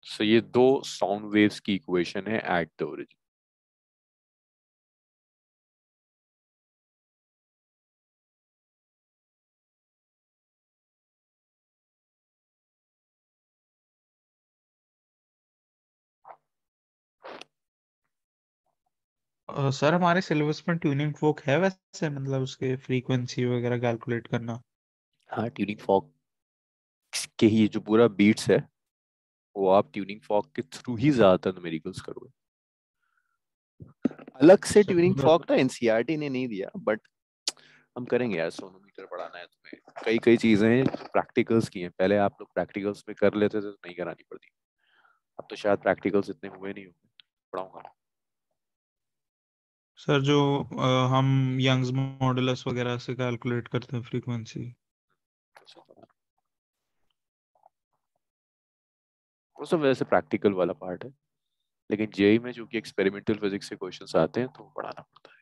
सो ये दो साउंड वेव्स की इक्वेशन है एट द ओरिजिन। सर हमारे सिलेबस में ट्यूनिंग फोक है वैसे, मतलब उसके फ्रीक्वेंसी वगैरह कैलकुलेट करना? हाँ, ट्यूनिंग फॉक के ही जो पूरा बीट्स है वो आप ट्यूनिंग फॉक के थ्रू ही ज्यादातर न्यूमेरिकल्स करोगे। अलग से सर ट्यूनिंग मतलब फॉक ना एनसीईआरटी ने नहीं दिया, बट हम करेंगे यार, सोनोमीटर पढ़ाना है तुम्हें, कई कई चीजें प्रैक्टिकल्स की हैं। पहले आप लोग प्रैक्टिकल्स में कर लेते थे तो नहीं करानी पड़ती, अब तो शायद प्रैक्टिकल्स इतने हुए नहीं होंगे, पढ़ाऊंगा। सर जो हम यंग्स मॉडुलस वगैरह से कैलकुलेट करते हैं फ्रीक्वेंसी। वो सब वैसे प्रैक्टिकल वाला पार्ट है, लेकिन जेई में चूंकि एक्सपेरिमेंटल फिजिक्स से क्वेश्चंस आते हैं तो वो पढ़ाना पड़ता है।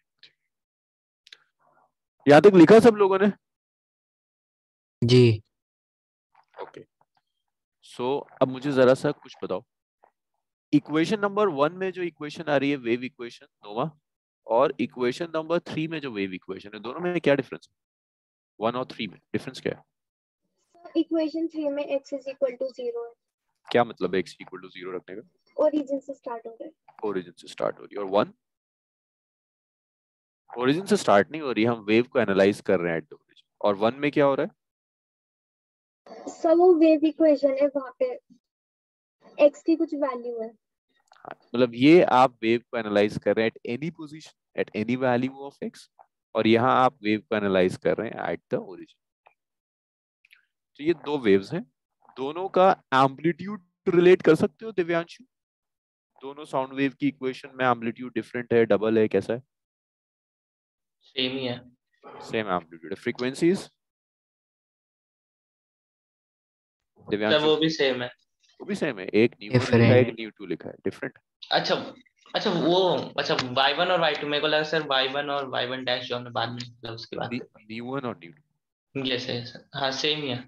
यहाँ तक लिखा सब लोगों ने? जी। ओके। सो अब मुझे जरा सा कुछ बताओ, इक्वेशन नंबर 1 में जो इक्वेशन आ रही है वेव इक्वेशन नोवा, और इक्वेशन नंबर 3 में जो वेव इक्वेशन है, दोनों में क्या डिफरेंस है? 1 और 3 में डिफरेंस क्या है? इक्वेशन 3 में x इज इक्वल टू 0 है, क्या मतलब है x इक्वल टू 0 रखने का? ओरिजिन से स्टार्ट हो रहा है। ओरिजिन से स्टार्ट हो रही है। और 1 ओरिजिन से स्टार्ट नहीं हो रही, हम वेव को एनालाइज कर रहे हैं एट द ओरिजिन। और 1 में क्या हो रहा है? सब वो वेव इक्वेशन है, वहां पे x की कुछ वैल्यू है। हाँ, मतलब ये आप वेव को एनालाइज कर रहे हैं at any position, at any value of x, और यहाँ आप वेव को एनालाइज कर रहे हैं एट द ओरिजिन। तो ये दो वेव्स हैं, दोनों का एम्पलीट्यूड रिलेट कर सकते हो दिव्यांशु? दोनों साउंड वेव की इक्वेशन में एम्पलीट्यूड डिफरेंट है, डबल है, कैसा है? सेम ही है। Same amplitude. Frequencies sir Divyanshu? वो भी सेम है। वो भी सेम है, एक न्यू 1 लिखा है, एक डिफरेंट। न्यू 2 लिखा है, डिफरेंट। अच्छा अच्छा वो अच्छा y1 और y2, मेरे को लगा सर y1 और y1 डैश जो हमने बाद में निकाला उसकी बात न्यू 1 और न्यू 2 कर। यस यस हाँ सेम ही है।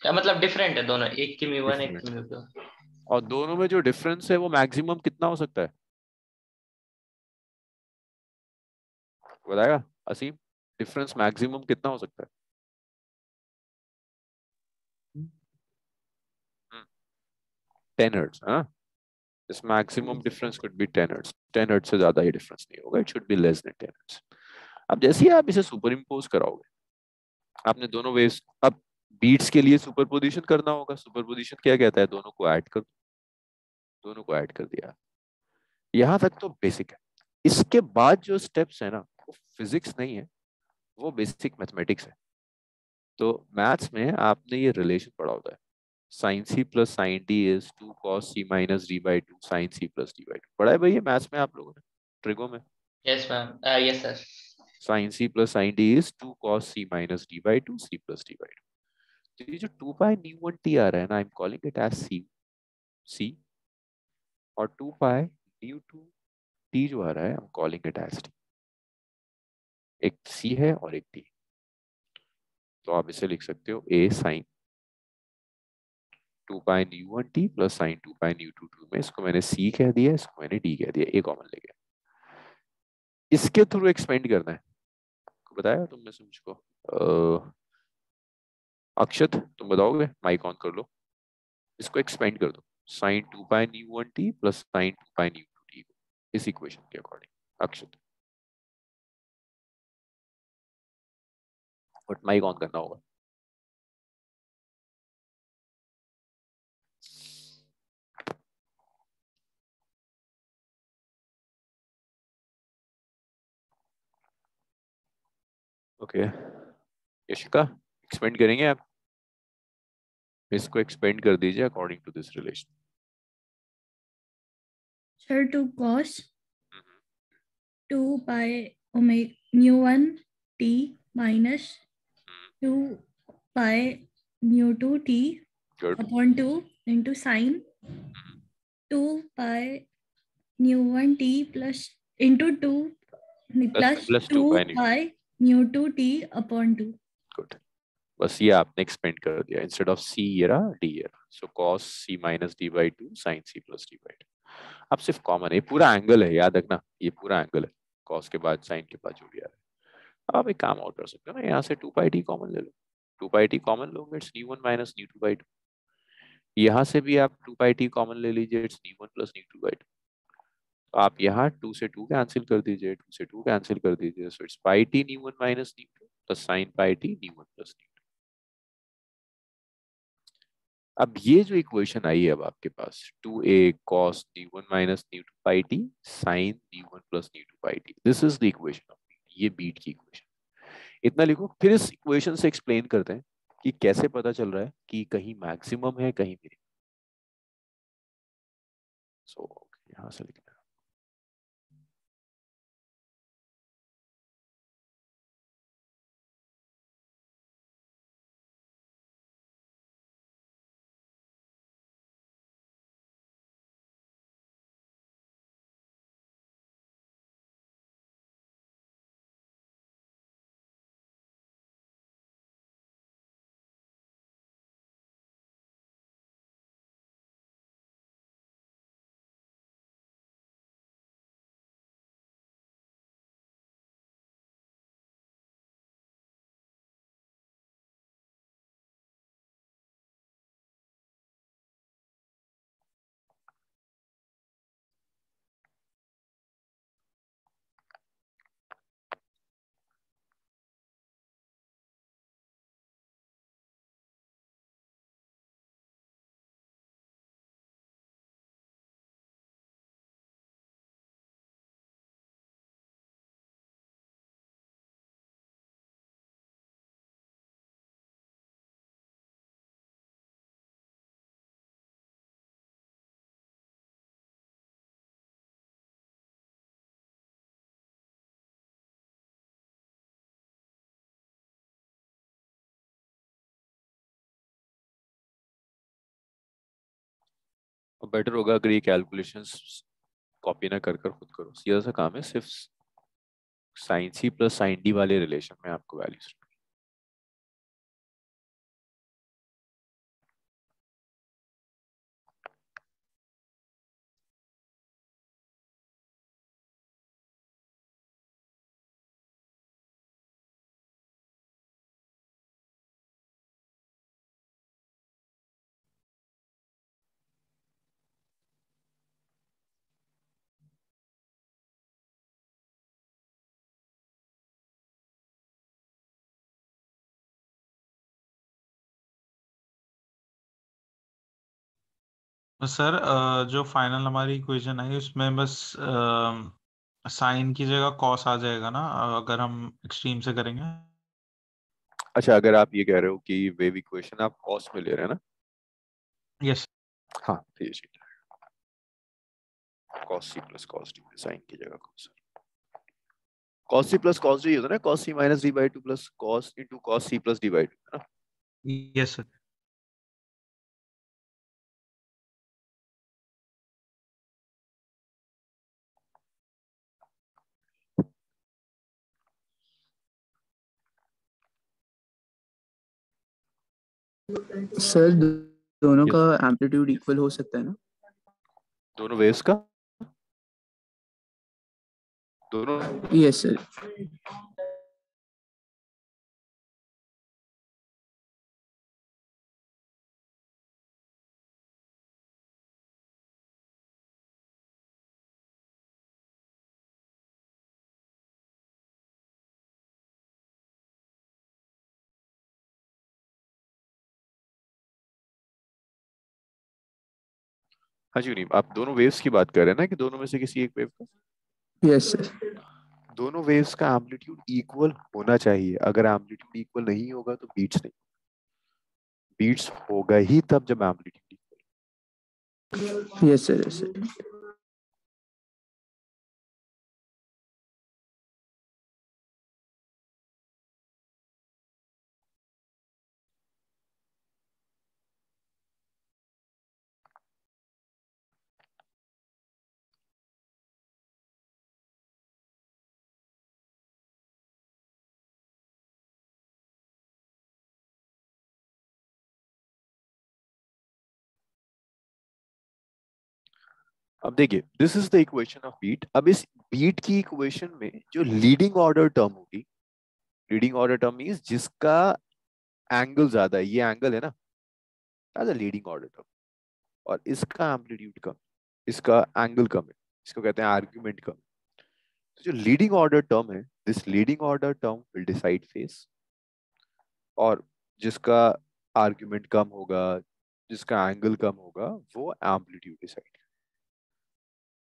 क्या मतलब डिफरेंट है दोनों, एक की म्यू 1 एक डिफरेंट, की म्यू 2। और दोनों में जो डिफरेंस है वो मैक्सिमम कितना हो सकता है बताएगा असीम? डिफरेंस मैक्सिमम कितना हो सकता है? 10 हर्ट्ज। हाँ, this maximum difference could be 10 hertz. 10 hertz से ज्यादा ये डिफरेंस नहीं होगा, it should be less than 10 hertz. अब जैसे ही आप इसे सुपर इम्पोज कराओगे, आपने दोनों वेव्स, अब बीट्स के लिए सुपरपोजिशन करना होगा। सुपरपोजिशन क्या कहता है? दोनों को ऐड कर, दोनों को ऐड कर दिया। यहां तक तो बेसिक है। इसके बाद जो स्टेप्स है ना, वो फिजिक्स नहीं है, वो बेसिक मैथमेटिक्स है। तो मैथ्स में आपने ये रिलेशन पढ़ा होता है sin c plus sin d is 2 cos c minus d by 2 sin c plus d by 2. पढ़ा है भाई ये मैथ्स में आप लोगों ने, ट्रिगो में? Yes ma'am, yes sir. sin c plus sin d is 2 cos c minus d by 2 c plus d by 2. तो ये जो 2 pi nu 1 t आ रहा है ना, I am calling it as c, और 2 pi nu 2 t जो आ रहा है, I am calling it as t. एक c है और एक t, तो आप इसे लिख सकते हो a sin 2 pi nu 1 t plus sin 2 pi nu 2 2 में इसको मैंने c कह दिया, इसको मैंने d कह दिया, a कॉमन ले गया. इसके थ्रू एक्सपेंड करना है, बताया तुमने से मुझको. अक्षत तुम बताओगे? माइक ऑन कर लो, इसको एक्सपेंड कर दो. sin 2 pi nu 1 t plus sin 2 pi nu 2 t को इस इक्वेशन के according. Akshat, but mike on करना होगा. ओके, यशिका एक्सपेंड करेंगे आप? इसको एक्सपेंड कर दीजिए according to this relation. Sir, 2 cos 2 pi omega nu 1 t minus 2 pi nu 2 t Good. upon 2 into sin 2 pi nu 1 t plus into 2 plus plus 2 2 pi nu. pi nu 2 t upon 2. Good, बस ये आपने expand कर दिया. Instead of c ये रहा d ये रहा. सो cos c minus d by 2 sin c plus d by 2. अब सिर्फ कॉमन है, ये पूरा एंगल है, याद रखना ये पूरा एंगल है. cos के बाद sin के बाद जो भी आ रहा है. अब आप एक काम और कर सकते हो ना, यहाँ से 2 pi t कॉमन ले लो. 2 pi t कॉमन लोगे, it's nu1 minus nu2 by 2. यहाँ से भी आप 2 pi t कॉमन ले लीजिए, it's nu1 plus nu2 by 2. तो आप यहाँ 2 से 2 कैंसिल कर दीजिए, 2 से 2 कैंसिल कर दीजिए. So it's pi t nu1 minus nu2 plus sin pi t nu1 plus nu2. अब ये जो इक्वेशन आई है अब आपके पास 2a cos d1 minus d2 pi t sin d1 plus d2 pi t, this is the equation of beat. ये beat की equation. इतना लिखो, फिर इस इक्वेशन से एक्सप्लेन करते हैं कि कैसे पता चल रहा है कि कहीं मैक्सिमम है कहीं मिनिमम. सो यहाँ से लिखना है. बेटर होगा अगर ये कैलकुलेशंस कॉपी ना कर कर खुद करो. सीधा सा काम है, सिर्फ sine C plus sine D वाले रिलेशन में आपको वैल्यूज. सर जो फाइनल हमारी इक्वेशन आई उसमें बस साइन की जगह कॉस आ जाएगा ना, अगर हम एक्सट्रीम से करेंगे. अच्छा, अगर आप ये कह रहे हो कि वेव इक्वेशन आप कॉस में ले रहे हैं ना, यस हाँ तो ये चीज cos c plus cos d sine की जगह cos cos c plus cos d होता है ना, cos c minus d by 2 plus cos into cos c plus d by 2 है ना। Yes sir. सर दोनों Yes. का एम्पलीट्यूड इक्वल हो सकता है ना? दोनों वेव्स का दोनों यस सर। हाँ जी नहीं, आप दोनों वेव्स की बात कर रहे हैं ना कि दोनों में से किसी एक वेव का, यस सर। दोनों वेव्स का एम्पलीट्यूड इक्वल होना चाहिए। अगर एम्पलीट्यूड इक्वल नहीं होगा तो बीट्स नहीं, बीट्स होगा ही तब जब amplitude equal. Yes sir, yes sir. अब देखिए, this is the equation of beat. अब इस बीट की इक्वेशन में जो लीडिंग ऑर्डर टर्म होगी, लीडिंग ऑर्डर टर्म मींस जिसका एंगल ज्यादा है, ये एंगल है ना, that's a leading order term. और इसका एम्पलीट्यूड कम, इसका एंगल कम है, इसको कहते हैं आर्ग्यूमेंट कम। तो जो लीडिंग ऑर्डर टर्म है, this leading order term will decide face, और जिसका आर्ग्यूमेंट कम होगा, जिसका एंगल कम होगा, वो amplitude decide,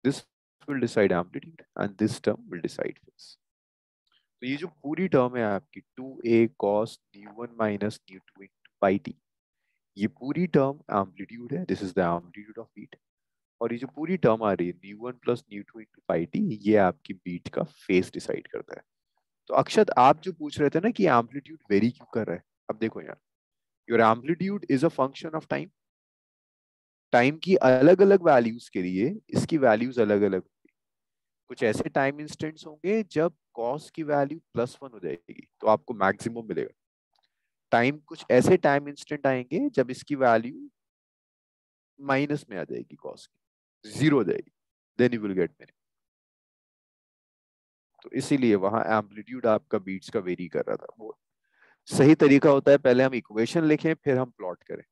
this will decide amplitude and this term will decide face. तो ये जो पूरी टर्म है आपकी 2a cos nu1 minus nu2 into pi t, ये पूरी टर्म एम्पलीट्यूड है, this is the amplitude of beat. और ये जो पूरी टर्म आ रही है nu1 plus nu2 into pi t, ये आपकी बीट का फेस डिसाइड करता है। तो अक्षत, आप जो पूछ रहे थे ना कि एम्पलीट्यूड वेरी क्यों कर रहा है, अब देखो यार, your amplitude is a function of time. Time की अलग अलग वैल्यूज के लिए इसकी वैल्यूज अलग अलग होंगी। कुछ ऐसे टाइम इंस्टेंट्स होंगे जब कॉस की वैल्यू +1 हो जाएगी तो आपको मैक्सिमम मिलेगा। टाइम कुछ ऐसे टाइम इंस्टेंट आएंगे जब इसकी वैल्यू माइनस में आ जाएगी, कॉस की 0 हो जाएगी, then you will get minimum. तो इसीलिए वहां एम्पलीट्यूड आपका बीट्स का वेरी कर रहा था। वो सही तरीका होता है पहले हम इक्वेशन लिखें फिर हम प्लॉट करें,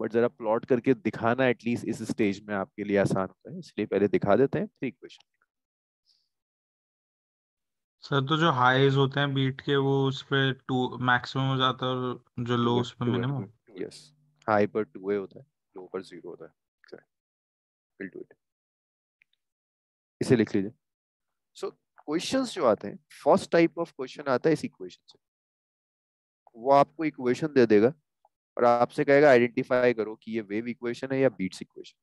बट जरा प्लॉट करके दिखाना एटलीस्ट इस स्टेज में आपके लिए आसान होता है, इसलिए पहले दिखा देते हैं फिर इक्वेशन। सर तो जो हाईज होते हैं बीट के वो उस पे 2 मैक्सिमम हो जाता है और जो लो उस पे मिनिमम। यस, हाई पर 2a होता है, लो पर 0 होता है। विल डू इट, इसे लिख लीजिए। सो क्वेश्चंस जो आते हैं, फर्स्ट टाइप ऑफ क्वेश्चन आता है इस इक्वेशन से। वो आपको इक्वेशन दे देगा और आपसे कहेगा आइडेंटिफाई करो कि ये वेव इक्वेशन है या बीट्स इक्वेशन।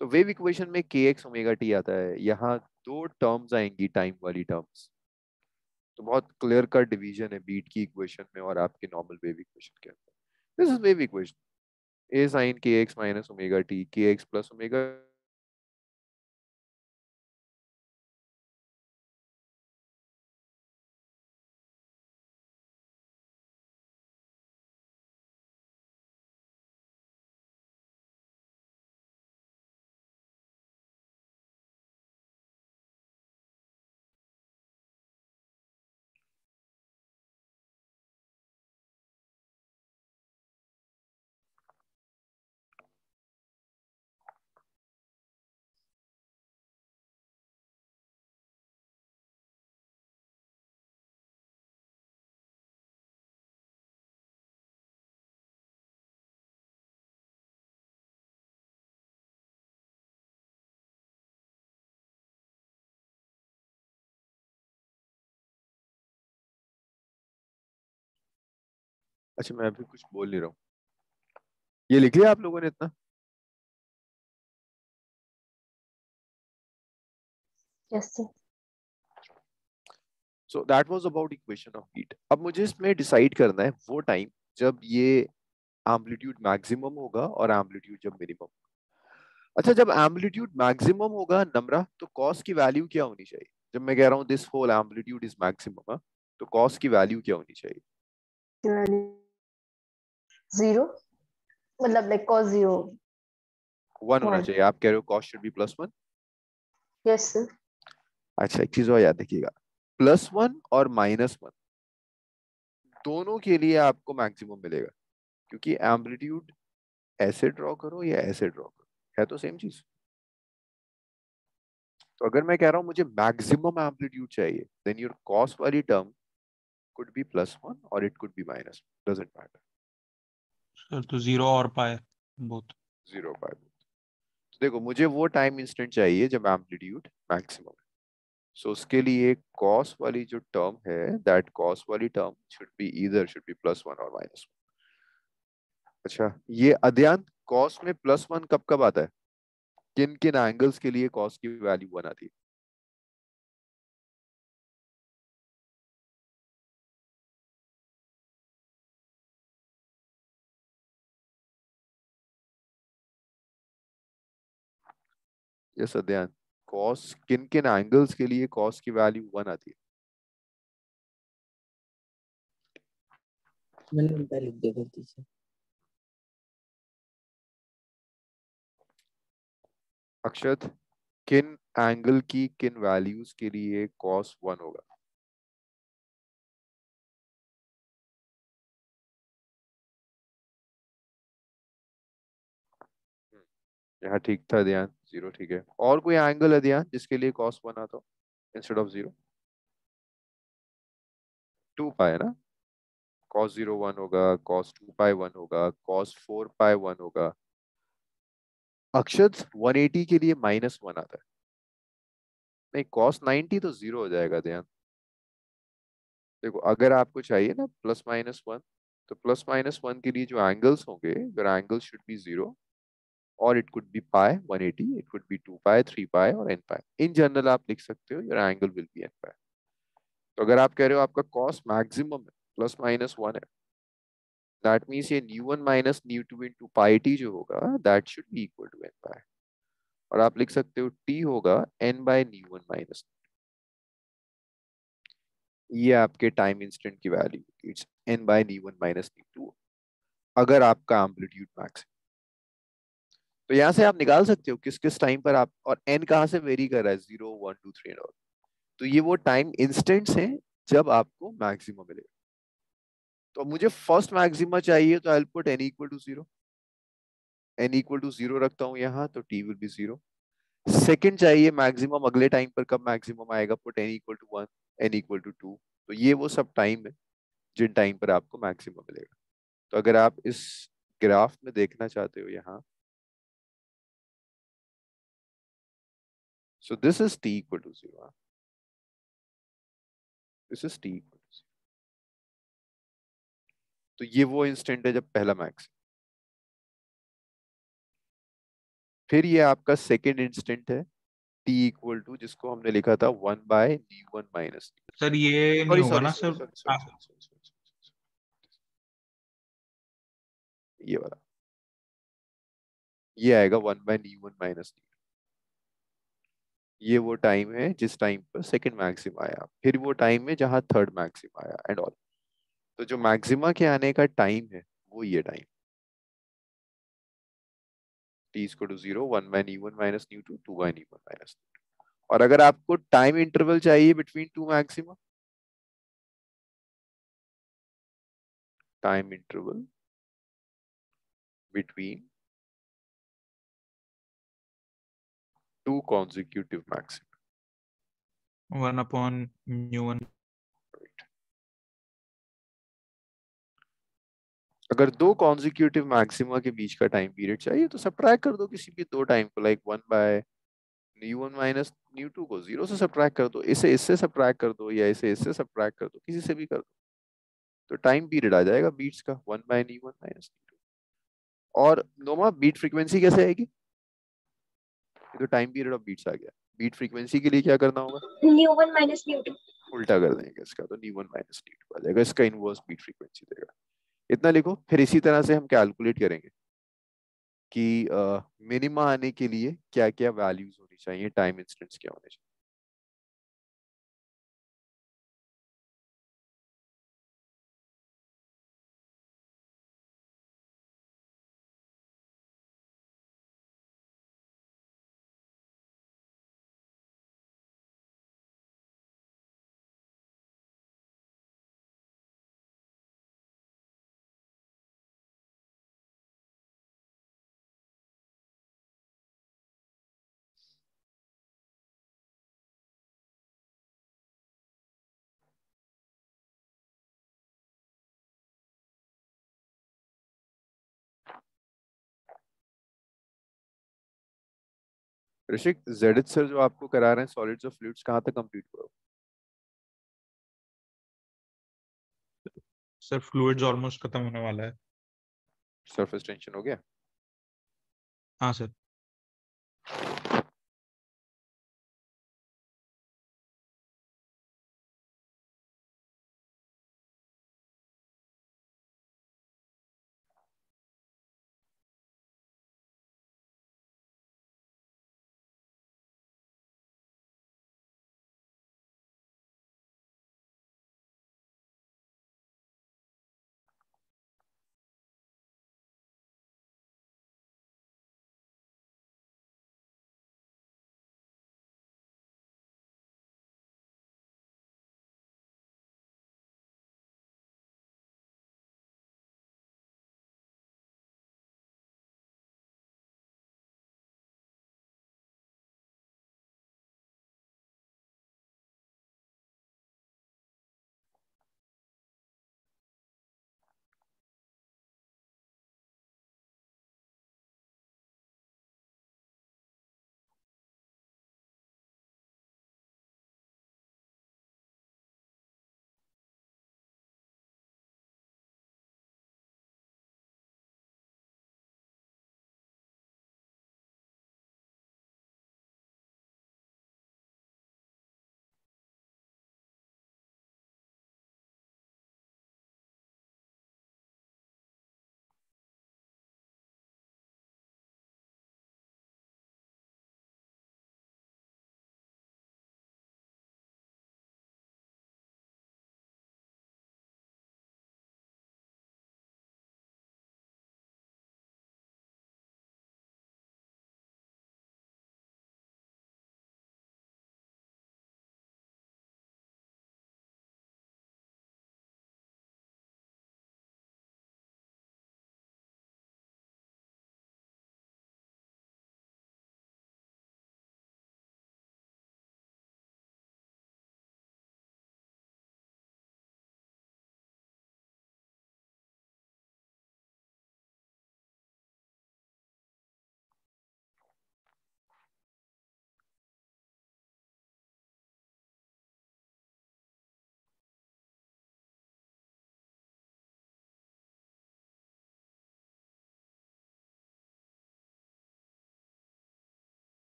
तो वेव इक्वेशन में kx ओमेगा t आता है, यहाँ दो टर्म्स आएंगी टाइम वाली टर्म्स। तो बहुत क्लियर कट डिवीजन है बीट की इक्वेशन में और आपके नॉर्मल वेव इक्वेशन के अंदर। This is wave equation, a sin kx minus omega t, kx plus omega। अच्छा मैं अभी कुछ बोल नहीं रहा हूँ, ये लिख लिया आप लोगों ने इतना? Yes sir. So that was about equation of beat. अब मुझे इसमें डिसाइड करना है वो टाइम जब ये एम्पलीट्यूड मैक्सिमम होगा और एम्पलीट्यूड जब मिनिमम। अच्छा, जब एम्पलीट्यूड मैक्सिमम होगा नम्रा, तो कॉस की वैल्यू क्या होनी चाहिए? जब मैं कह रहा हूँ this whole amplitude is maximum, तो कॉस की वैल्यू क्या होनी चाहिए? 0, मतलब लाइक cos 0 1 होना 1। चाहिए। आप कह रहे हो cos should be +1। Yes sir. अच्छा, एक चीज और याद रखिएगा, +1 और -1 दोनों के लिए आपको मैक्सिमम मिलेगा, क्योंकि एम्पलीट्यूड ऐसे ड्रॉ करो या ऐसे ड्रॉ करो, है तो सेम चीज। तो अगर मैं कह रहा हूं मुझे मैक्सिमम एम्पलीट्यूड चाहिए, देन योर कॉस वाली term could be +1 or it could be -1, doesn't matter। Sir तो 0 और पाए बोथ। 0 by both। तो देखो, मुझे वो टाइम इंस्टेंट चाहिए जब एम्पलीट्यूड मैक्सिमम है। सो उसके लिए कॉस वाली जो टर्म है, दैट कॉस वाली टर्म शुड बी +1 और -1। अच्छा, ये अध्ययन कॉस में +1 कब कब आता है? किन किन एंगल्स के लिए कॉस की वैल्यू 1 आती है? यस अध्ययन, कॉस किन किन एंगल्स के लिए कॉस की वैल्यू 1 आती है? मैंने उल्टा लिख दिया गलती से। अक्षत, किन एंगल की किन वैल्यूज के लिए कॉस 1 होगा? यहाँ ठीक था ध्यान, 0 ठीक है। और कोई एंगल है ध्यान जिसके लिए कॉस 1 आता हो इंस्टेड ऑफ 0? 2 पाई ना, cos 0 1 होगा, cos 2 पाई 1 होगा, cos 4 पाई 1 होगा। अक्षत 180 के लिए -1 आता है। नहीं, cos 90 तो 0 हो जाएगा ध्यान। देखो, अगर आपको चाहिए ना +-1, तो +-1 के लिए जो एंगल्स होंगे, योर एंगल शुड बी 0 और it could be pi 180, it could be 2 पाई, 3 पाई और n पाई। इन जनरल आप लिख सकते हो your angle will be n पाई। तो अगर आप कह रहे हो आपका cos मैक्सिमम है, +-1 है, दैट मीन्स ये ν1 माइनस ν2 इंटू पाई टी जो होगा, that should be equal to n pi. और आप लिख सकते हो t होगा n बाय ν1 माइनस। ये आपके टाइम इंस्टेंट की value, its n by ν1 minus ν2 अगर आपका एम्पलीट्यूड मैक्स है। तो यहाँ से आप निकाल सकते हो किस किस टाइम पर आप, और n कहाँ से वेरी कर रहा है, 0 1 2 3 और। तो ये वो टाइम इंस्टेंट्स हैं जब आपको मैक्सिमम मिलेगा। तो मुझे फर्स्ट मैक्सिमा चाहिए, तो I put n equal to 0। n equal to 0 रखता हूँ यहाँ, तो t विल बी 0। सेकंड चाहिए मैक्सिमम, अगले टाइम पर कब मैक्सिमम आएगा, put n equal to 1, n equal to 2। तो ये वो सब टाइम है जिन टाइम पर आपको मैक्सिमम मिलेगा। तो अगर आप इस ग्राफ में देखना चाहते हो यहाँ, so this is t equal to 0, this is t equal to 0। तो ये वो इंस्टेंट है जब पहला मैक्स। फिर ये आपका सेकेंड इंस्टेंट है t इक्वल टू, जिसको हमने लिखा था 1 बाय ν1 माइनस। सर ये नहीं सॉरी होगा सॉरी ना सॉरी सर। सॉरी सॉरी, ये वाला, ये आएगा 1 बाय ν1 माइनस। ये वो टाइम है जिस टाइम पर सेकंड मैक्सिमा आया, फिर वो टाइम है जहां थर्ड मैक्सिमा आया एंड ऑल। तो जो मैक्सिमा के आने का टाइम है वो ये time, t equal to 0, 1 by ν1 minus ν2, 2 by ν1 minus. और अगर आपको टाइम इंटरवल चाहिए between two maxima, time interval between two consecutive maxima, 1/ν1। अगर दो कॉन्जिक्यूटिव मैक्सिमा के बीच का टाइम पीरियड चाहिए तो सब्ट्रैक्ट कर दो किसी भी दो टाइम को, लाइक 1 बाय ν1 माइनस ν2 को 0 से सब्ट्रैक्ट कर दो, इसे इससे सब्ट्रैक्ट कर दो, या इसे इससे सब्ट्रैक्ट कर दो, किसी से भी कर दो। तो टाइम पीरियड आ जाएगा बीट्स का 1 बाय ν1 माइनस ν2। और नोमा बीट फ्रीक्वेंसी कैसे आएगी? ये तो टाइम पीरियड ऑफ बीट्स आ गया। बीट फ्रीक्वेंसी के लिए क्या करना होगा? न्यू1 माइनस न्यू2। उल्टा कर देंगे इसका, तो न्यू1 माइनस न्यू2 आ जाएगा, इसका इनवर्स बीट फ्रीक्वेंसी देगा। इतना लिखो। फिर इसी तरह से हम कैलकुलेट करेंगे कि मिनिमा आने के लिए क्या क्या वैल्यूज होनी चाहिए, टाइम इंस्टेंट्स क्या होने चाहिए। ऋषिक, जेडित सर जो आपको करा रहे हैं सॉलिड्स और फ्लूइड्स, कहाँ तक कंप्लीट हुआ? सर फ्लूइड्स ऑलमोस्ट खत्म होने वाला है। सरफेस टेंशन हो गया? हाँ सर।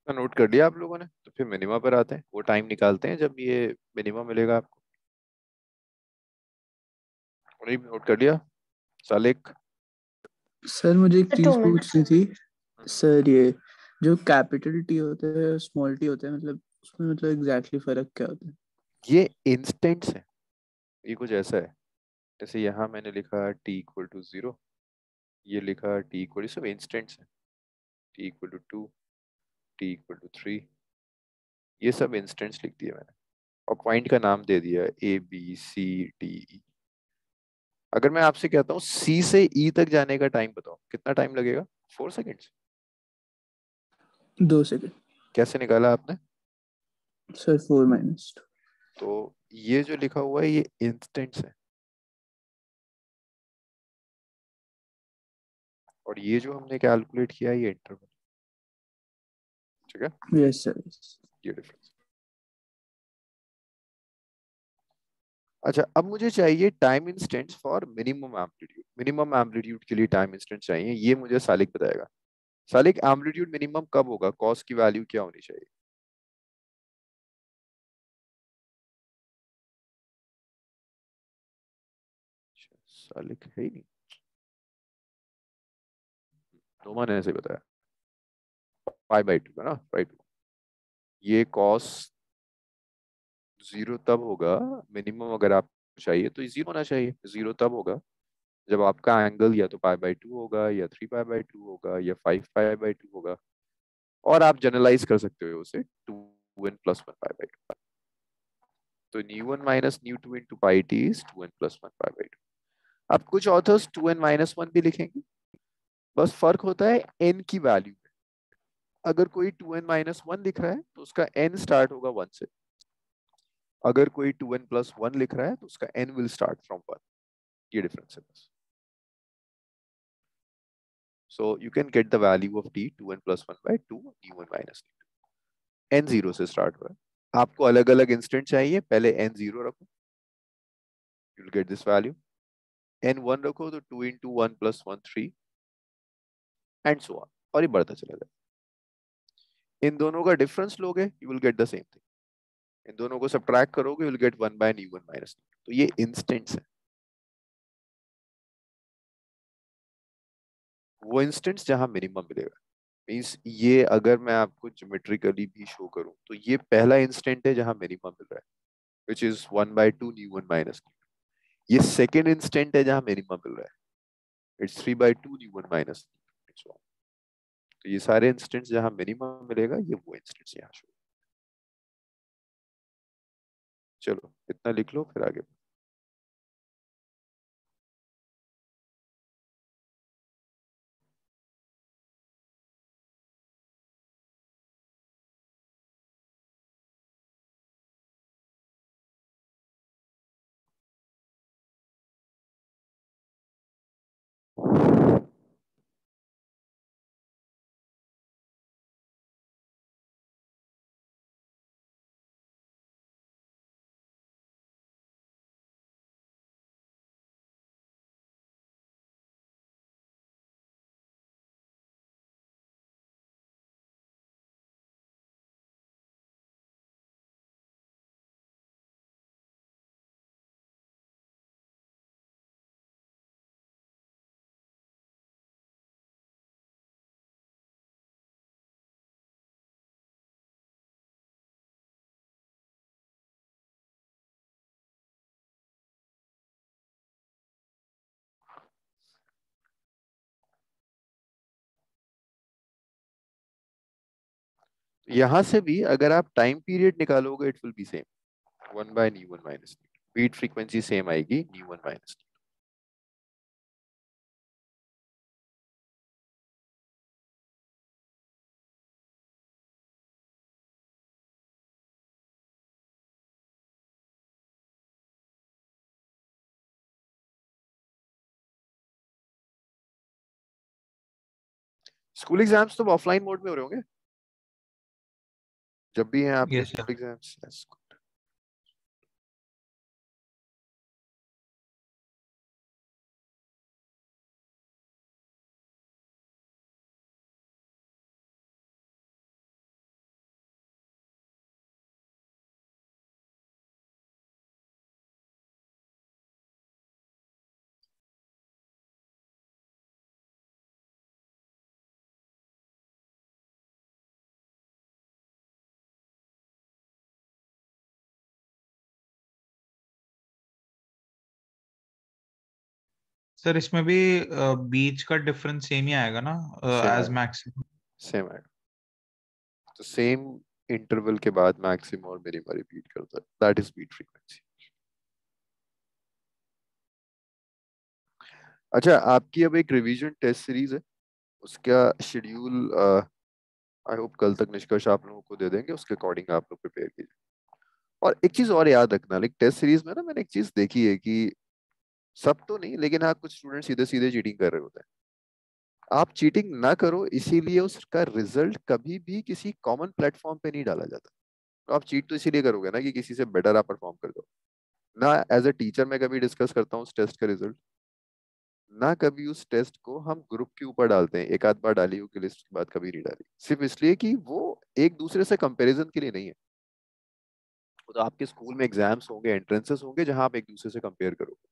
नोट कर लिया आप लोगों ने? तो फिर मिनिमा पर आते हैं, वो टाइम निकालते हैं जब ये मिनिमा मिलेगा आपको। नहीं नोट कर लिया? सालिक सर मुझे एक सर चीज 2 मिनट्स। पूछनी थी। सर ये जो कैपिटल टी होता है स्मॉल टी होता है, मतलब उसमें मतलब एग्जैक्टली फर्क क्या होता है? ये इंस्टेंट्स है, ये कुछ ऐसा है जैसे यहाँ मैंने लिखा t इक्वल टू 0, ये लिखा t इक्वल, सब इंस्टेंट्स है। t equal to 2, t equal to 3, ये सब इंस्टेंट्स लिख दिया मैंने और पॉइंट का नाम दे दिया ABCDE। अगर मैं आपसे कहता हूँ C से E तक जाने का टाइम बताओ, कितना टाइम लगेगा? 4 सेकेंड्स। 2 सेकंड। कैसे निकाला आपने? सर 4 - 2। तो ये जो लिखा हुआ है ये इंस्टेंट्स है, और ये जो हमने कैलकुलेट किया है ये इंटरवल। ठीक है, यस सर। ये डिफरेंस। अच्छा, अब मुझे चाहिए time instants for minimum amplitude. Minimum amplitude के लिए टाइम इंस्टेंट चाहिए, ये मुझे सालिक बताएगा। साले एम्पलीट्यूड मिनिमम कब होगा? कॉस की वैल्यू क्या होनी चाहिए? साले है ही नहीं। नोमा ने ऐसे बताया π/2 है ना, राइट। ये कॉस 0 तब होगा मिनिमम, अगर आप चाहिए तो 0 होना चाहिए। 0 तब होगा जब आपका एंगल या तो π/2 होगा, या 3π/2 होगा, या 5π/2 होगा, और आप जनरलाइज कर सकते हो उसे 2n + 1π/2। तो ν1 - ν2 into πt is 2n + 1π/2। अब कुछ ऑथर्स 2n - 1 भी लिखेंगे, बस फर्क होता है n की वैल्यू में। अगर कोई 2n - 1 लिख रहा है तो उसका n स्टार्ट होगा 1 से, अगर कोई 2n + 1 लिख रहा है तो उसका n विल स्टार्ट फ्रॉम 1। ये डिफरेंस है बस। So you can get the value of t 2n + 1/2 ν1 - ν2। n 0 से स्टार्ट हुआ है। आपको अलग अलग इंस्टेंट चाहिए, पहले n 0 रखो, you will get this value। n 1 रखो तो 2 × 1 + 1 3 and so on, और ये बढ़ता चला जाएगा। इन दोनों का डिफरेंस लोगे, you will get the same thing। इन दोनों को सब्ट्रैक्ट करोगे, you will get 1/ν1 - ν2। तो ये इंस्टेंट्स है। वो इंस्टेंट्स जहां मिनिमम मिलेगा, मींस ये अगर मैं आपको ज्योमेट्रिकली भी शो करूं तो ये पहला इंस्टेंट है जहां मिनिमम मिल रहा है, which is 1/2 ν1 - ν2। ये सेकेंड इंस्टेंट है जहां मिनिमम मिल रहा है, इट्स 3/2 ν1 - ν2। तो ये सारे इंस्टेंट्स जहां मिनिमम मिलेगा, ये वो इंस्टेंट्स यहाँ शो। चलो इतना लिख लो, फिर आगे। यहां से भी अगर आप टाइम पीरियड निकालोगे, it will be same, 1/ν1 - ν2। Beat frequency same आएगी, ν1 - ν2। स्कूल एग्जाम्स तो ऑफलाइन मोड में हो रहे होंगे जब भी हैं आपके yes sir. School exams. Sir इसमें भी बीच का डिफरेंस सेम ही आएगा ना, एज मैक्सिमम? सेम आएगा। तो सेम इंटरवल के बाद मैक्सिमम और मिनिमम रिपीट करता है, दैट इज बीट फ्रीक्वेंसी। अच्छा, आपकी अब एक रिवीजन टेस्ट सीरीज है, उसका शेड्यूल आई होप कल तक निष्कर्ष आप लोगों को दे देंगे, उसके अकॉर्डिंग आप लोग प्रिपेयर कीजिए। और एक चीज और याद रखना, लाइक टेस्ट सीरीज में ना मैंने एक चीज देखी है कि सब तो नहीं, लेकिन हाँ कुछ स्टूडेंट सीधे सीधे चीटिंग कर रहे होते हैं। आप चीटिंग ना करो, इसीलिए उसका रिजल्ट कभी भी किसी कॉमन प्लेटफॉर्म पे नहीं डाला जाता। तो आप चीट तो इसीलिए करोगे ना कि किसी से बेटर आप परफॉर्म कर दो ना। एज अ टीचर मैं कभी डिस्कस करता हूँ उस टेस्ट का रिजल्ट, ना कभी उस टेस्ट को हम ग्रुप के ऊपर डालते हैं, एक आध बार डाली होगी लिस्ट के बाद कभी नहीं डाली, सिर्फ इसलिए कि वो एक दूसरे से कंपैरिजन के लिए नहीं है। वो तो आपके स्कूल में एग्जाम्स होंगे, एंट्रेंसेस होंगे जहां आप एक दूसरे से कंपेयर करोगे।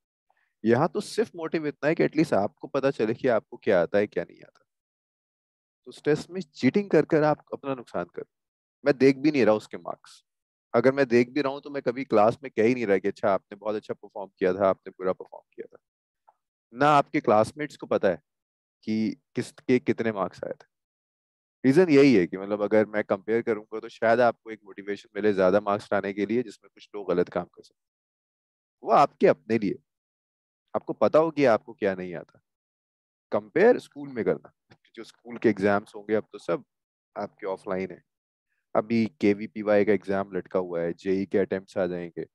यहाँ तो सिर्फ मोटिव इतना है कि एटलीस्ट आपको पता चले कि आपको क्या आता है क्या नहीं आता। तो उस टेस्ट में चीटिंग कर कर आप अपना नुकसान कर। मैं देख भी नहीं रहा उसके मार्क्स। अगर मैं देख भी रहा हूँ तो मैं कभी क्लास में कह ही नहीं रहा कि अच्छा आपने बहुत अच्छा परफॉर्म किया था, आपने बुरा परफॉर्म किया था। ना आपके क्लासमेट्स को पता है कि किसके कितने मार्क्स आए थे। रीजन यही है कि मतलब अगर मैं कंपेयर करूंगा तो शायद आपको एक मोटिवेशन मिले ज्यादा मार्क्स लाने के लिए, जिसमें कुछ लोग गलत काम कर सकते हैं। वो आपके अपने लिए, आपको पता हो कि आपको क्या नहीं आता। कंपेयर स्कूल में करना, जो स्कूल के एग्जाम्स होंगे अब तो सब आपके ऑफलाइन है। अभी केवीपीवाई का एग्जाम लटका हुआ है, जेई के अटेम्प्ट्स आ जाएंगे,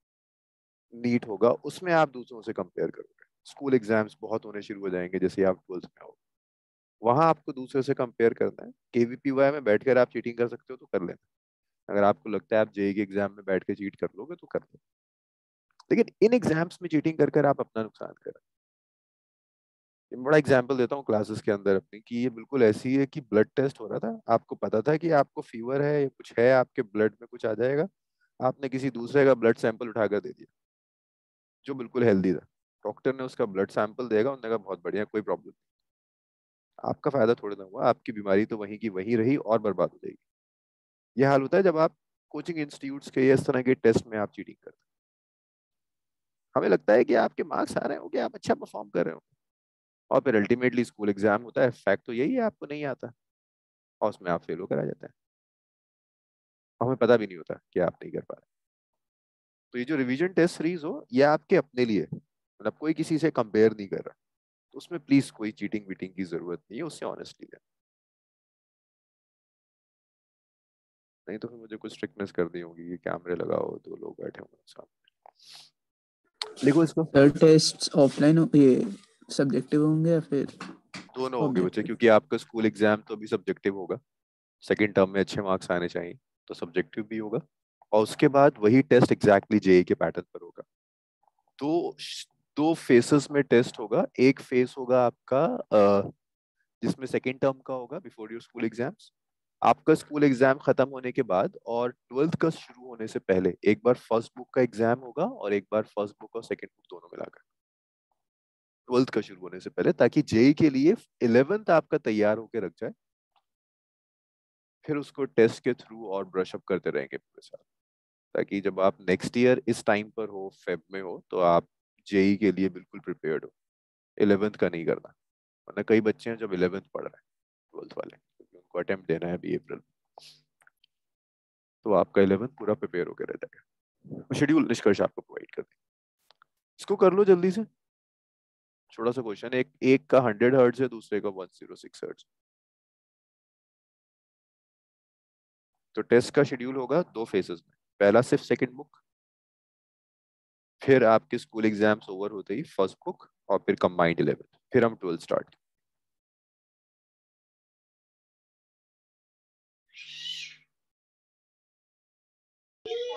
नीट होगा, उसमें आप दूसरों से कंपेयर करोगे। स्कूल एग्जाम्स बहुत होने शुरू हो जाएंगे जैसे आप 12th में हो, वहां आपको दूसरे से कंपेयर करना है। केवीपीवाई में बैठकर आप चीटिंग कर सकते हो तो कर लेना। अगर आपको लगता है आप जेई के एग्जाम में बैठ के चीट कर लोगे तो कर लेना, लेकिन इन एग्जाम्स में चीटिंग कर कर आप अपना नुकसान कर। बड़ा एग्जांपल देता हूँ क्लासेस के अंदर अपनी, कि ये बिल्कुल ऐसी है कि ब्लड टेस्ट हो रहा था, आपको पता था कि आपको फीवर है या कुछ है, आपके ब्लड में कुछ आ जाएगा, आपने किसी दूसरे का ब्लड सैंपल उठाकर दे दिया जो बिल्कुल हेल्दी था। डॉक्टर ने उसका ब्लड सैंपल देगा, उन्होंने कहा बहुत बढ़िया, कोई प्रॉब्लम नहीं। आपका फायदा थोड़ी ना हुआ, आपकी बीमारी तो वहीं की वहीं रही और बर्बाद हो जाएगी। यह हाल होता है जब आप कोचिंग इंस्टीट्यूट्स के या इस तरह के टेस्ट में आप चीटिंग करते हैं। हमें लगता है कि आपके मार्क्स आ रहे होंगे, आप अच्छा परफॉर्म कर रहे हो, और फिर अल्टीमेटली स्कूल एग्जाम होता है, फैक्ट तो यही है आपको नहीं आता, और उसमें आप फेल होकर आ जाते हैं। हमें पता भी नहीं होता कि आप नहीं कर पा रहे। तो ये जो रिवीजन टेस्ट सीरीज हो, ये आपके अपने लिए, मतलब कोई किसी से कंपेयर नहीं कर रहा, तो उसमें प्लीज कोई चीटिंग वीटिंग की जरूरत नहीं है, उससे ऑनेस्टली है। नहीं तो फिर मुझे कुछ स्ट्रिक्टनेस कर दी होगी, ये कैमरे लगाओ, दो लोग बैठे होंगे सामने। लिखो इसको। सर टेस्ट ऑफलाइन ये सब्जेक्टिव होंगे या फिर दोनों होंगे बच्चे, ऑब्जेक्टिव? क्योंकि आपका स्कूल एग्जाम तो अभी सब्जेक्टिव होगा, सेकेंड टर्म में अच्छे मार्क्स आने चाहिए, तो सब्जेक्टिव भी होगा, और उसके बाद वही टेस्ट एग्जैक्टली जेई के पैटर्न पर होगा। दो दो फेसेस में टेस्ट होगा। एक फेस होगा आपका जिसमें सेकेंड टर्म का होगा बिफोर योर स्कूल एग्जाम्स, आपका स्कूल एग्जाम खत्म होने के बाद, और 12th का शुरू होने से पहले एक बार फर्स्ट बुक का एग्जाम होगा, और एक बार फर्स्ट बुक और सेकेंड बुक दोनों मिलाकर 12th का शुरू होने से पहले, ताकि जेई के लिए 11th आपका तैयार होकर रख जाए। फिर उसको टेस्ट के थ्रू और ब्रश अप करते रहेंगे पूरे साल, ताकि जब आप नेक्स्ट ईयर इस टाइम पर हो, फेब में हो, तो आप जेई के लिए बिल्कुल प्रिपेयर्ड हो। 11th का नहीं करना, वरना कई बच्चे हैं जब 11th पढ़ रहे हैं 12th वाले, क्योंकि उनको अटेम्प्ट देना है अभी अप्रैल में, तो आपका 11th पूरा प्रिपेयर होकर रह जाएगा। शेड्यूल निष्कर्ष आपको प्रोवाइड कर दें, इसको कर लो जल्दी से। छोटा सा क्वेश्चन, एक एक का 100 हर्ट्ज है, दूसरे का 106 हर्ट्ज। तो टेस्ट का शेड्यूल होगा दो फेजेस में, पहला सिर्फ सेकंड बुक, फिर आपके स्कूल एग्जाम्स ओवर होते ही फर्स्ट बुक, और फिर कंबाइंड 11th, फिर हम 12th स्टार्ट।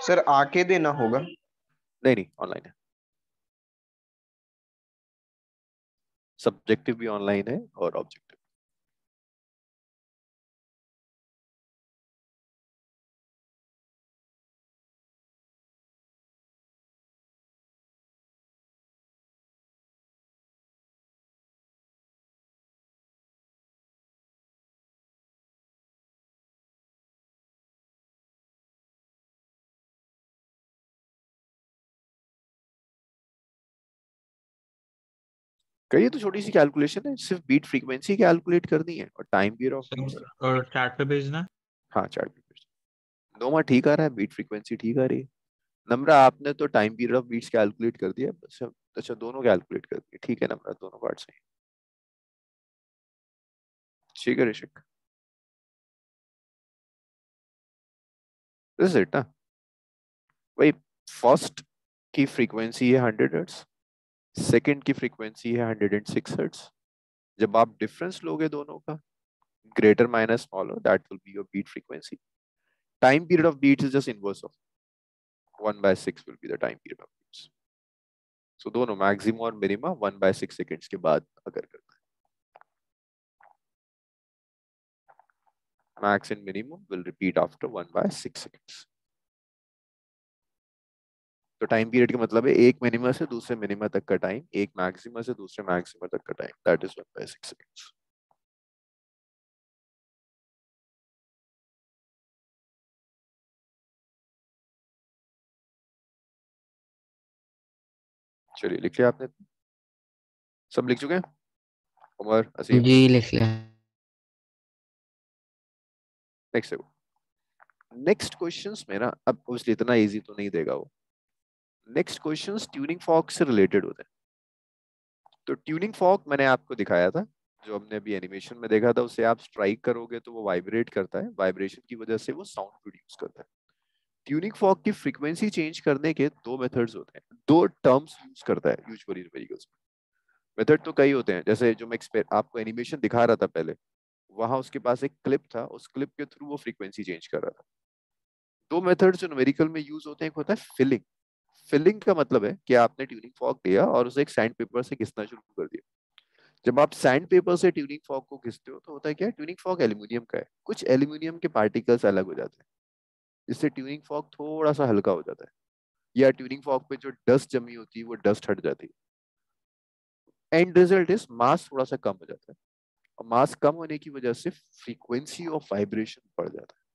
सर आके देना होगा? नहीं नहीं, ऑनलाइन है, सब्जेक्टिव भी ऑनलाइन है और ऑब्जेक्टिव। करिए, तो छोटी सी कैलकुलेशन है, सिर्फ बीट फ्रीक्वेंसी कैलकुलेट करनी है और टाइम पीरियड ऑफ बीट्स। और चैट पे भेजना है। हाँ चैट पे भेज। नोमा ठीक आ रहा है, बीट फ्रीक्वेंसी ठीक आ रही है। नम्रा आपने तो time period of beats calculate कर दिया, अच्छा अच्छा दोनों कैलकुलेट कर दिए, ठीक है नम्रा, दोनों पार्ट सही। ठीक है ऋषिक, दिस इज इट ना। भाई फर्स्ट की फ्रीक्वेंसी है 100 हर्ट्ज, सेकंड की फ्रीक्वेंसी है 106 हर्ट्ज। जब आप डिफरेंस लोगे दोनों का, greater minus smaller, that will be your beat frequency. Time period of beats is just inverse of 1/6 will be the time period of beats. So दोनों maximum और minimum 1/6 seconds के बाद अगर करना है, max and minimum will repeat after 1/6 seconds. तो time period का मतलब है एक मिनिमम से दूसरे मिनिमम तक का टाइम, एक मैक्सिमम से दूसरे मैक्सिमम तक का टाइम, दैट इज 1/6 सेकेंड्स। चलिए लिख लिया आपने, सब लिख चुके हैं? उमर, असीम, जी लिख लिया। नेक्स्ट है। नेक्स्ट क्वेश्चंस में ना, अब obviously इतना इजी तो नहीं देगा वो। नेक्स्ट क्वेश्चंस ट्यूनिंग फॉर्क से रिलेटेड होते हैं। तो ट्यूनिंग फॉर्क मैंने आपको दिखाया था, जो हमने अभी एनिमेशन में देखा था, उसे आप स्ट्राइक करोगे तो वो वाइब्रेट करता है, वाइब्रेशन की वजह से वो साउंड प्रोड्यूस करता है। ट्यूनिंग फॉर्क की फ्रीक्वेंसी चेंज करने के दो मेथड्स होते हैं, दो टर्म्स यूज करता है यूजुअली न्यूमेरिकल्स में। मेथड तो कई होते हैं, जैसे जो मैं आपको एनिमेशन दिखा रहा था पहले, वहां उसके पास एक क्लिप था, उस क्लिप के थ्रू वो फ्रीक्वेंसी चेंज कर रहा था। दो मेथड्स जो न्यूमेरिकल में यूज होते हैं, एक होता है फिलिंग। फिलिंग का मतलब है कि आपने ट्यूनिंग फॉर्क लिया और उसे एक सैंड पेपर से घिसना शुरू कर दिया। जब आप सैंड पेपर से ट्यूनिंग फॉर्क को घिसते हो तो होता है क्या, ट्यूनिंग फॉर्क एल्यूमिनियम का है, कुछ एल्यूमिनियम के पार्टिकल्स अलग हो जाते हैं, जिससे ट्यूनिंग फॉर्क थोड़ा सा हल्का हो जाता है, या ट्यूनिंग फॉर्क पे जो डस्ट जमी होती है वो डस्ट हट जाती है। एंड रिजल्ट इज मास थोड़ा सा कम हो जाता है, और मास कम होने की वजह से फ्रीक्वेंसी ऑफ वाइब्रेशन बढ़ जाता है।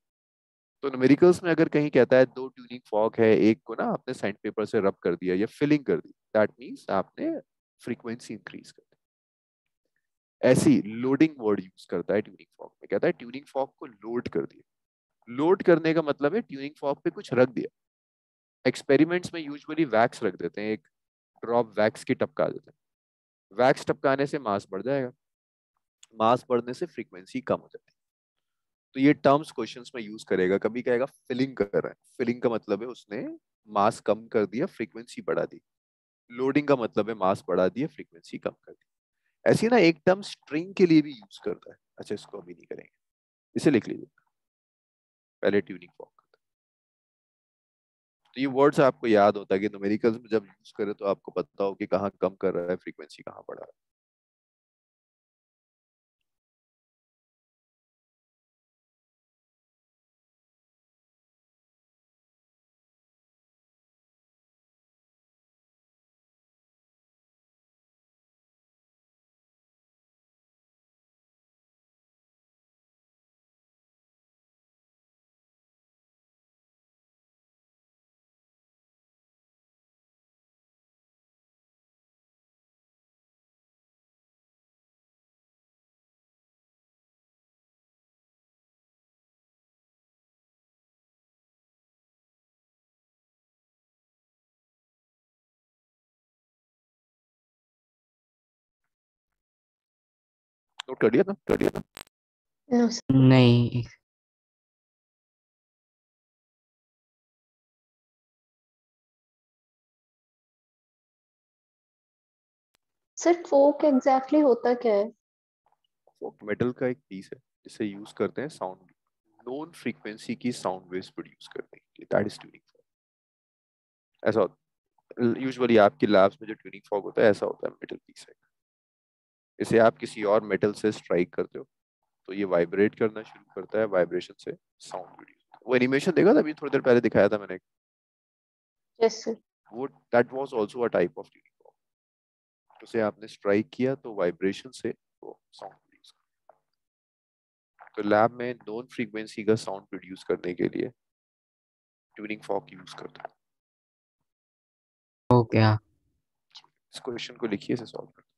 तो न्यूमेरिकल्स में अगर कहीं कहता है दो ट्यूनिंग फॉर्क है, एक को ना आपने सैंड पेपर से रब कर दिया या फिलिंग कर दी, दैट मींस आपने फ्रीक्वेंसी इंक्रीज कर दी। ऐसी लोडिंग वर्ड यूज करता है ट्यूनिंग फॉर्क में, कहता है ट्यूनिंग फॉर्क को लोड कर दिया। लोड करने का मतलब है ट्यूनिंग फॉर्क पे कुछ रख दिया। एक्सपेरिमेंट्स में यूजुअली वैक्स रख देते हैं, एक ड्रॉप वैक्स की टपका देते हैं। वैक्स टपकाने से मास बढ़ जाएगा, मास बढ़ने से फ्रीक्वेंसी कम हो जाती है। तो ये टर्म्स क्वेश्चंस में यूज करेगा, कभी कहेगा फिलिंग कर रहा है, फिलिंग का मतलब है उसने मास कम कर दिया, फ्रीक्वेंसी बढ़ा दी। लोडिंग का मतलब है मास बढ़ा दिया, फ्रीक्वेंसी कम कर दी। ऐसी ना एक टर्म स्ट्रिंग के लिए भी यूज करता है। अच्छा, इसको अभी नहीं करेंगे, इसे लिख लीजिए पहले, ट्यूनिंग फॉर्क। तो ये वर्ड्स आपको याद होता है कि न्यूमेरिकल्स में जब यूज करें तो आपको पता हो कि कहाँ कम कर रहा है, फ्रीक्वेंसी कहाँ बढ़ा रहा है। नोट कर लिया था, कर लिया था। No sir. नहीं। सर फोक एग्जैक्टली होता क्या है? फोक मेटल का एक पीस है जिसे यूज करते हैं साउंड, नॉन फ्रीक्वेंसी की साउंड वेव्स प्रोड्यूस करने के लिए, दैट इज ट्यूनिंग फॉर्क। ऐसा यूजुअली आपकी लैब्स में जो ट्यूनिंग फॉर्क होता है ऐसा होता है, मेटल पीस है। इसे आप किसी और मेटल से स्ट्राइक करते हो तो ये वाइब्रेट करना शुरू करता है, वाइब्रेशन से साउंड प्रोड्यूस। वो एनिमेशन देखा था अभी थोड़ी देर पहले, दिखाया था मैंने, यस सर। वो that was also a type of tuning fork. उसे आपने स्ट्राइक किया तो वाइब्रेशन से वो साउंड प्रोड्यूस। तो लैब में नॉन फ्रीक्वेंसी का साउंड प्रोड्यूस करने के लिए ट्यूनिंग फॉर्क यूज करते हैं। हो गया। इस क्वेश्चन को लिखिए, इसे सॉल्व करते हैं।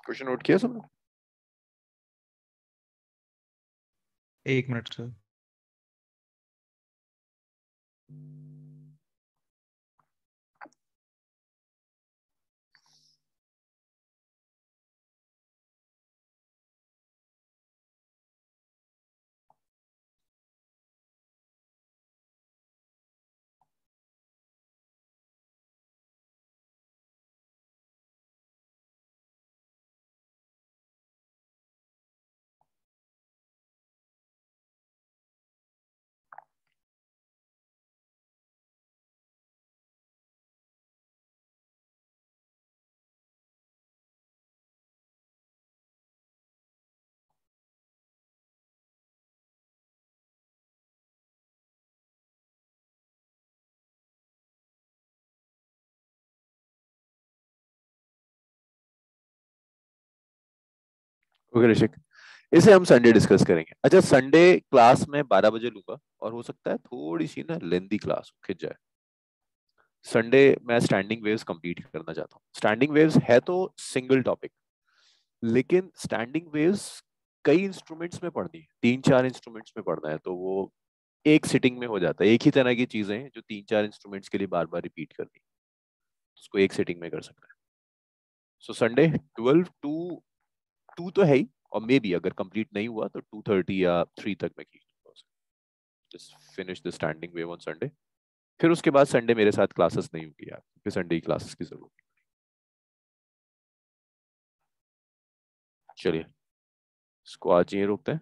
क्वेश्चन नोट किया सबने? 1 मिनट सर। ओके ऋषिक, इसे हम संडे डिस्कस करेंगे। अच्छा, संडे क्लास में 12 बजे लूंगा और हो सकता है थोड़ी सी ना लेंदी क्लास खिंच जाए। संडे मैं स्टैंडिंग वेव्स कंप्लीट करना चाहता हूँ। स्टैंडिंग वेव्स है तो सिंगल टॉपिक, लेकिन स्टैंडिंग वेव्स कई इंस्ट्रूमेंट्स में पढ़नी है, 3-4 इंस्ट्रूमेंट्स में पढ़ना है, तो वो एक सिटिंग में हो जाता है। एक ही तरह की चीजें हैं जो 3-4 इंस्ट्रूमेंट्स के लिए बार बार रिपीट करनी, उसको एक सिटिंग में कर सकता है। सो संडे 12 to 2 तो है ही, और मे बी अगर कंप्लीट नहीं हुआ तो 2:30 या 3 तक मैं खींच दूंगा। Just finish the standing wave on Sunday. फिर उसके बाद संडे मेरे साथ क्लासेस नहीं होगी यार, फिर संडे की क्लासेस की जरूरत नहीं। चलिए इसको आज यहीं रोकते हैं।